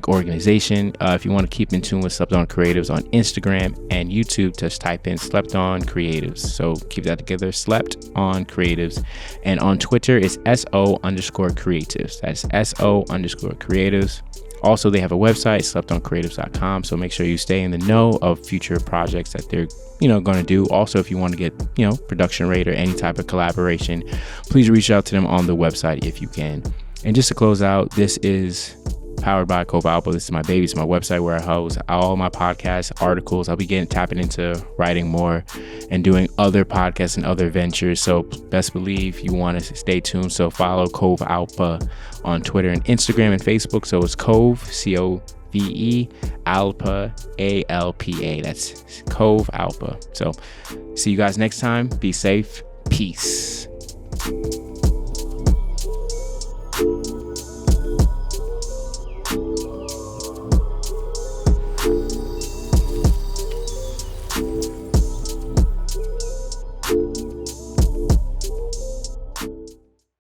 organization. If you want to keep in tune with Slept On Creatives on Instagram and YouTube, just type in Slept On Creatives. So keep that together, Slept On Creatives. And on Twitter, it's SO_creatives. That's SO_creatives. Also, they have a website, sleptoncreatives.com. So make sure you stay in the know of future projects that they're going to do. Also, if you want to get production rate or any type of collaboration, please reach out to them on the website if you can. And just to close out, this is powered by Cove Alpha. This is my baby. It's my website where I host all my podcasts, articles. I'll be tapping into writing more and doing other podcasts and other ventures. So best believe you want to stay tuned. So follow Cove Alpha on Twitter and Instagram and Facebook. So it's Cove, COVE, Alpha, ALPA. That's Cove Alpha. So see you guys next time. Be safe. Peace.